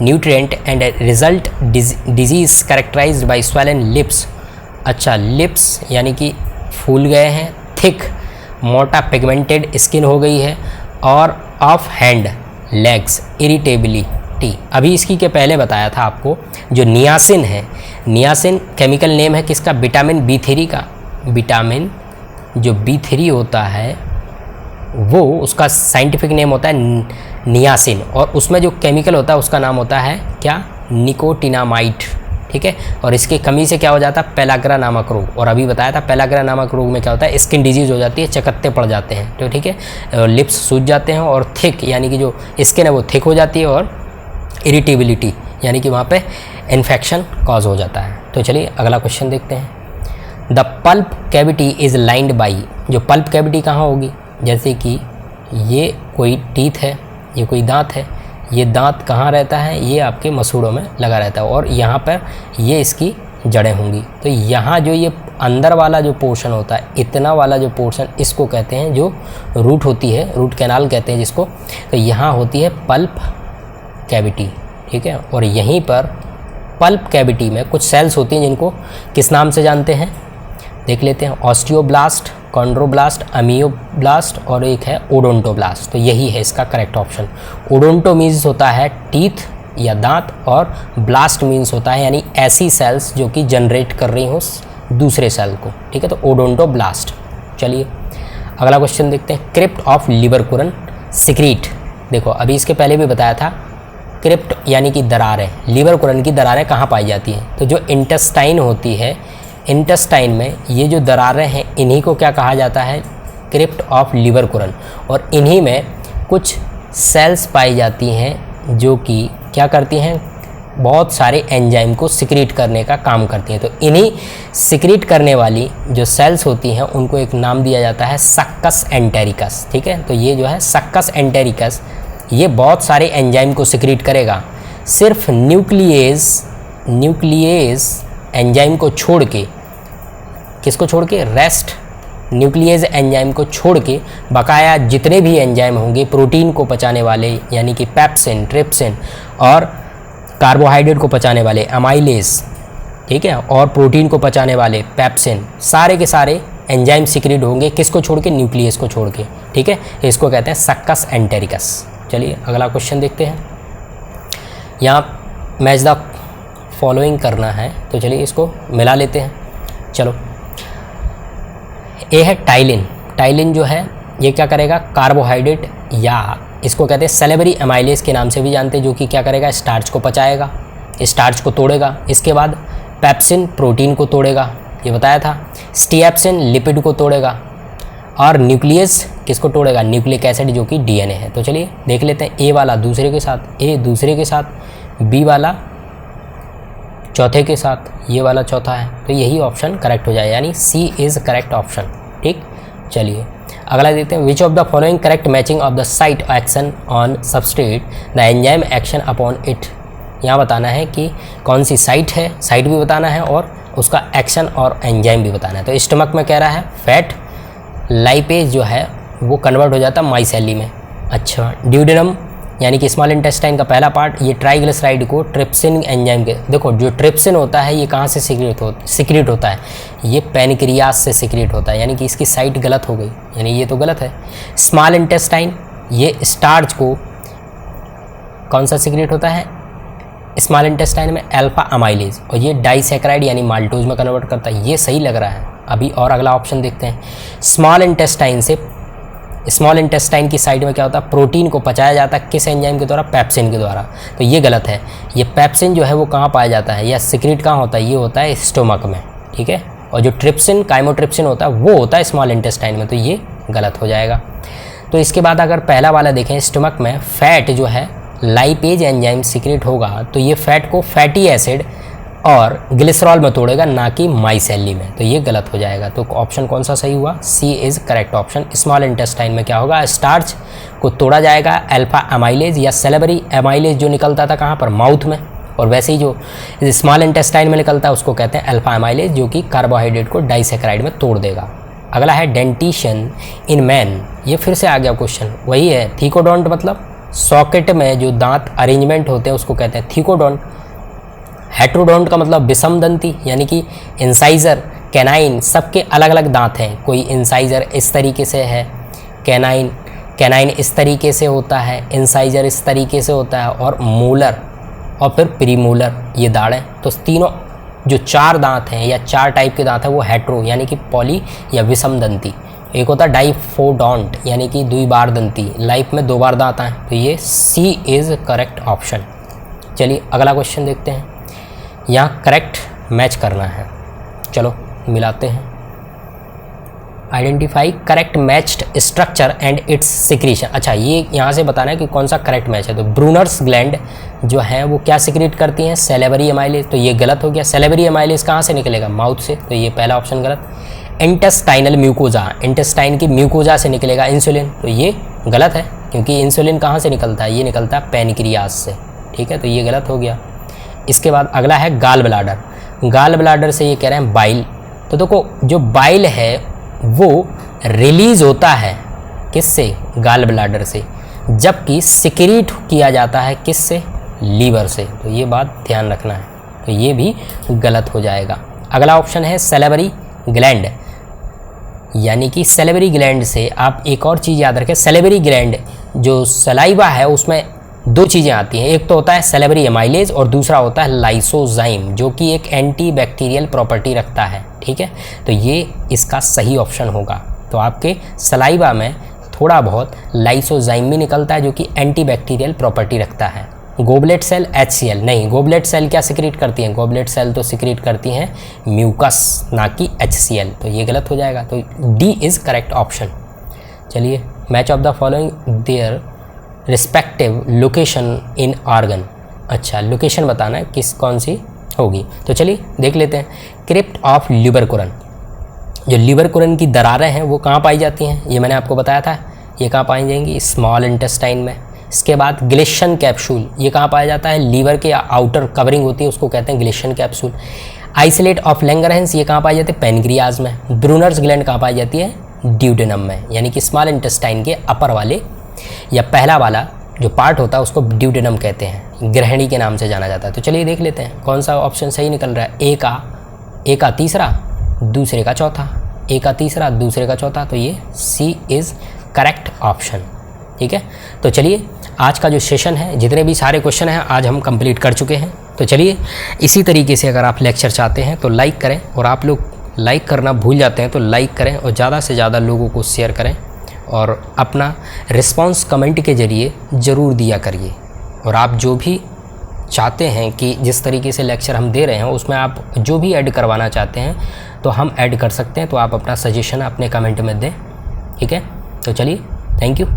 nutrient and result disease characterized by swollen lips. अच्छा, लिप्स यानी कि फूल गए हैं, थिक मोटा पिगमेंटेड स्किन हो गई है, और ऑफ हैंड लेग्स इरिटेबिलिटी। अभी इसकी के पहले बताया था आपको, जो नियासिन है, नियासिन केमिकल नेम है किसका, विटामिन B3 का। विटामिन जो B3 होता है वो उसका साइंटिफिक नेम होता है नियासिन, और उसमें जो केमिकल होता है उसका नाम होता है क्या, निकोटिनामाइड। ठीक है, और इसकी कमी से क्या हो जाता है, पेलाग्रा नामक रोग। और अभी बताया था पेलाग्रा नामक रोग में क्या होता है, स्किन डिजीज़ हो जाती है, चकत्ते पड़ जाते हैं, तो ठीक है, लिप्स सूज जाते हैं, और थिक यानी कि जो स्किन है वो थिक हो जाती है, और इरिटेबिलिटी यानी कि वहाँ पे इन्फेक्शन कॉज हो जाता है। तो चलिए अगला क्वेश्चन देखते हैं। The pulp cavity is lined by, जो पल्प कैविटी कहाँ होगी, जैसे कि ये कोई टीथ है, ये कोई दांत है, ये दांत कहाँ रहता है, ये आपके मसूड़ों में लगा रहता है, और यहाँ पर ये इसकी जड़ें होंगी। तो यहाँ जो ये अंदर वाला जो पोर्शन होता है, इतना वाला जो पोर्शन, इसको कहते हैं जो रूट होती है, रूट कैनाल कहते हैं जिसको। तो यहाँ होती है पल्प कैविटी, ठीक है। और यहीं पर पल्प कैविटी में कुछ सेल्स होती हैं जिनको किस नाम से जानते हैं, देख लेते हैं। ऑस्टियोब्लास्ट, कॉन्ड्रोब्लास्ट, अमियोब्लास्ट, और एक है ओडोंटोब्लास्ट। तो यही है इसका करेक्ट ऑप्शन। ओडोंटो मीन्स होता है टीथ या दांत, और ब्लास्ट मीन्स होता है यानी ऐसी सेल्स जो कि जनरेट कर रही हो दूसरे सेल को, ठीक है। तो ओडोंटोब्लास्ट। चलिए अगला क्वेश्चन देखते हैं। Crypt of Lieberkuhn secrete. देखो अभी इसके पहले भी बताया था, क्रिप्ट यानी कि दरारें, लिबरकुरन की दरारें कहाँ पाई जाती हैं, तो जो इंटेस्टाइन होती है, इंटेस्टाइन में ये जो दरारें हैं इन्हीं को क्या कहा जाता है, क्रिप्ट ऑफ लिबरकुरन। और इन्हीं में कुछ सेल्स पाई जाती हैं जो कि क्या करती हैं, बहुत सारे एंजाइम को सिक्रीट करने का काम करती हैं। तो इन्हीं सिक्रीट करने वाली जो सेल्स होती हैं उनको एक नाम दिया जाता है सक्कस एंटेरिकस, ठीक है। तो ये जो है सक्कस एंटेरिकस, ये बहुत सारे एंजाइम को सिक्रीट करेगा। सिर्फ न्यूक्लियेज एंजाइम को छोड़ के, किसको छोड़ के, रेस्ट न्यूक्लियेज एंजाइम को छोड़ के बकाया जितने भी एंजाइम होंगे प्रोटीन को पचाने वाले, यानी कि पेप्सिन, ट्रिप्सिन, और कार्बोहाइड्रेट को पचाने वाले अमाइलेज, ठीक है, और प्रोटीन को पचाने वाले पेप्सिन, सारे के सारे एंजाइम सिक्रीट होंगे किसको छोड़ के, न्यूक्लियस को छोड़ के, ठीक है। इसको कहते हैं सक्कस एंटेरिकस। चलिए अगला क्वेश्चन देखते हैं। यहाँ मैच द फॉलोइंग करना है, तो चलिए इसको मिला लेते हैं। चलो, ए है टाइलिन। टाइलिन जो है ये क्या करेगा, कार्बोहाइड्रेट, या इसको कहते हैं सेलेबरी अमाइलेज के नाम से भी जानते हैं, जो कि क्या करेगा, स्टार्च को पचाएगा, स्टार्च को तोड़ेगा। इसके बाद पेप्सिन प्रोटीन को तोड़ेगा, ये बताया था। स्टिएप्सिन लिपिड को तोड़ेगा, और न्यूक्लियस किसको तोड़ेगा, न्यूक्लिक एसिड जो कि डीएनए है। तो चलिए देख लेते हैं। ए वाला दूसरे के साथ, ए दूसरे के साथ, बी वाला चौथे के साथ, ये वाला चौथा है। तो यही ऑप्शन करेक्ट हो जाए, यानी सी इज़ करेक्ट ऑप्शन, ठीक। चलिए अगला देखते हैं। Which of the following correct matching of the site action on substrate the enzyme action upon it. यहाँ बताना है कि कौन सी साइट है, साइट भी बताना है और उसका एक्शन और एंजाइम भी बताना है। तो स्टमक में कह रहा है फैट लाइपेज जो है वो कन्वर्ट हो जाता है माइसेली में। अच्छा, ड्यूडेनम यानी कि स्मॉल इंटेस्टाइन का पहला पार्ट, ये ट्राइग्लिसराइड को ट्रिप्सिन एंजाइम के, देखो जो ट्रिप्सिन होता है ये कहाँ से सिक्रेट होता है, ये पैनक्रियास से सिक्रेट होता है, यानी कि इसकी साइट गलत हो गई, यानी ये तो गलत है। स्मॉल इंटेस्टाइन, ये स्टार्च को कौन सा सिक्रेट होता है, स्मॉल इंटेस्टाइन में अल्फा अमाइलेज, और ये डाइसैकेराइड यानी माल्टोज में कन्वर्ट करता है, ये सही लग रहा है अभी। और अगला ऑप्शन देखते हैं। स्मॉल इंटेस्टाइन से, स्मॉल इंटेस्टाइन की साइड में क्या होता है, प्रोटीन को पचाया जाता है किस एंजाइम के द्वारा, पेप्सिन के द्वारा। तो ये गलत है। ये पेप्सिन जो है वो कहाँ पाया जाता है, या सिक्रेट कहाँ होता है, ये होता है स्टोमक में, ठीक है। और जो ट्रिप्सिन, काइमोट्रिप्सिन होता है वो होता है स्मॉल इंटेस्टाइन में, तो ये गलत हो जाएगा। तो इसके बाद अगर पहला वाला देखें, स्टोमक में फैट जो है लाइपेज एंजाइम सिक्रेट होगा, तो ये फैट को फैटी एसिड और ग्लिसरॉल में तोड़ेगा, ना कि माइसेली में, तो ये गलत हो जाएगा। तो ऑप्शन कौन सा सही हुआ, C is correct option. Small intestine में क्या होगा, स्टार्च को तोड़ा जाएगा, अल्फा अमाइलेज या सेलेबरी अमाइलेज जो निकलता था कहाँ पर, माउथ में, और वैसे ही जो स्मॉल इंटेस्टाइन में निकलता है उसको कहते हैं अल्फा एमाइलेज, जो कि कार्बोहाइड्रेट को डाइसेक्राइड में तोड़ देगा। अगला है डेंटिशन इन मैन, ये फिर से आ गया क्वेश्चन, वही है थीकोडोंट, मतलब सॉकेट में जो दांत अरेंजमेंट होते हैं उसको कहते हैं थीकोडोंट। हेट्रोडोंट का मतलब विषम दंती, यानी कि इंसाइजर, कैनाइन, सबके अलग अलग दांत हैं। कोई इंसाइजर इस तरीके से है, कैनाइन इस तरीके से होता है, इंसाइजर इस तरीके से होता है, और मोलर और फिर प्रीमोलर, ये दाढ़ हैं। तो तीनों जो 4 दांत हैं या 4 टाइप के दांत हैं वो हेट्रो यानी कि पॉली या विषम दंती। एक होता है डाइफोडोंट यानी कि द्विबार दंती, लाइफ में 2 बार दांत आए। तो ये सी इज़ करेक्ट ऑप्शन। चलिए अगला क्वेश्चन देखते हैं, यहाँ करेक्ट मैच करना है। चलो मिलाते हैं। Identify correct matched structure and it's secretion. अच्छा, ये यहाँ से बताना है कि कौन सा करेक्ट मैच है। तो ब्रूनर्स ग्लैंड जो है वो क्या सिक्रीट करती हैं, सेलेवरी एमाइलेज। तो ये गलत हो गया। सेलेवरी एमाइलेज कहाँ से निकलेगा, माउथ से, तो ये पहला ऑप्शन गलत। इंटेस्टाइनल म्यूकोजा, इंटेस्टाइन की म्यूकोजा से निकलेगा इंसुलिन, तो ये गलत है, क्योंकि इंसुलिन कहाँ से निकलता है, ये निकलता है पैनक्रियाज से। ठीक है, तो ये गलत हो गया। इसके बाद अगला है गाल ब्लाडर। गाल ब्लाडर से ये कह रहे हैं बाइल। तो देखो जो बाइल है वो रिलीज होता है किससे, गाल ब्लाडर से, जबकि सिक्रीट किया जाता है किससे, लीवर से। तो ये बात ध्यान रखना है, तो ये भी गलत हो जाएगा। अगला ऑप्शन है सेलेवरी ग्लैंड, यानी कि सेलेवरी ग्लैंड से आप एक और चीज़ याद रखें, सेलेवरी ग्लैंड जो सलाइवा है उसमें 2 चीज़ें आती हैं, एक तो होता है सेलेवरी एमाइलेज और दूसरा होता है लाइसोजाइम, जो कि एक एंटी बैक्टीरियल प्रॉपर्टी रखता है। ठीक है, तो ये इसका सही ऑप्शन होगा। तो आपके सलाइवा में थोड़ा बहुत लाइसोजाइम भी निकलता है जो कि एंटी बैक्टीरियल प्रॉपर्टी रखता है। गोबलेट सेल HCl नहीं, गोबलेट सेल क्या सिक्रीट करती हैं, गोबलेट सेल तो सिक्रीट करती हैं म्यूकस, ना कि HCl, तो ये गलत हो जाएगा। तो डी इज़ करेक्ट ऑप्शन। चलिए, match of the following their respective location in organ. अच्छा, लोकेशन बताना है किस कौन सी होगी, तो चलिए देख लेते हैं। क्रिप्ट ऑफ ल्यूबरकुरन, जो ल्यूबरकुरन की दरारें हैं वो कहाँ पाई जाती हैं, ये मैंने आपको बताया था। ये कहाँ पाई जाएंगी, स्मॉल इंटेस्टाइन में। इसके बाद ग्लेशन कैप्सूल, ये कहाँ पाया जाता है, लीवर के आउटर कवरिंग होती है उसको कहते हैं ग्लेशन कैप्सूल। आइसोलेट ऑफ लैंगरहैंस, ये कहाँ पाई जाती है, पैनक्रियाज में। ब्रूनर्स ग्लैंड कहाँ पाई जाती है, ड्यूडेनम में, यानी कि स्मॉल इंटेस्टाइन के अपर वाले या पहला वाला जो पार्ट होता है उसको ड्यूडेनम कहते हैं, ग्रहणी के नाम से जाना जाता है। तो चलिए देख लेते हैं कौन सा ऑप्शन सही निकल रहा है। ए का तीसरा, दूसरे का चौथा, ए का तीसरा, दूसरे का चौथा, तो ये सी इज़ करेक्ट ऑप्शन। ठीक है, तो चलिए आज का जो सेशन है, जितने भी सारे क्वेश्चन हैं आज हम कंप्लीट कर चुके हैं। तो चलिए इसी तरीके से अगर आप लेक्चर चाहते हैं तो लाइक करें, और आप लोग लाइक करना भूल जाते हैं तो लाइक करें और ज़्यादा से ज़्यादा लोगों को शेयर करें, और अपना रिस्पांस कमेंट के ज़रिए ज़रूर दिया करिए। और आप जो भी चाहते हैं कि जिस तरीके से लेक्चर हम दे रहे हैं उसमें आप जो भी ऐड करवाना चाहते हैं तो हम ऐड कर सकते हैं, तो आप अपना सजेशन अपने कमेंट में दें। ठीक है, तो चलिए, थैंक यू।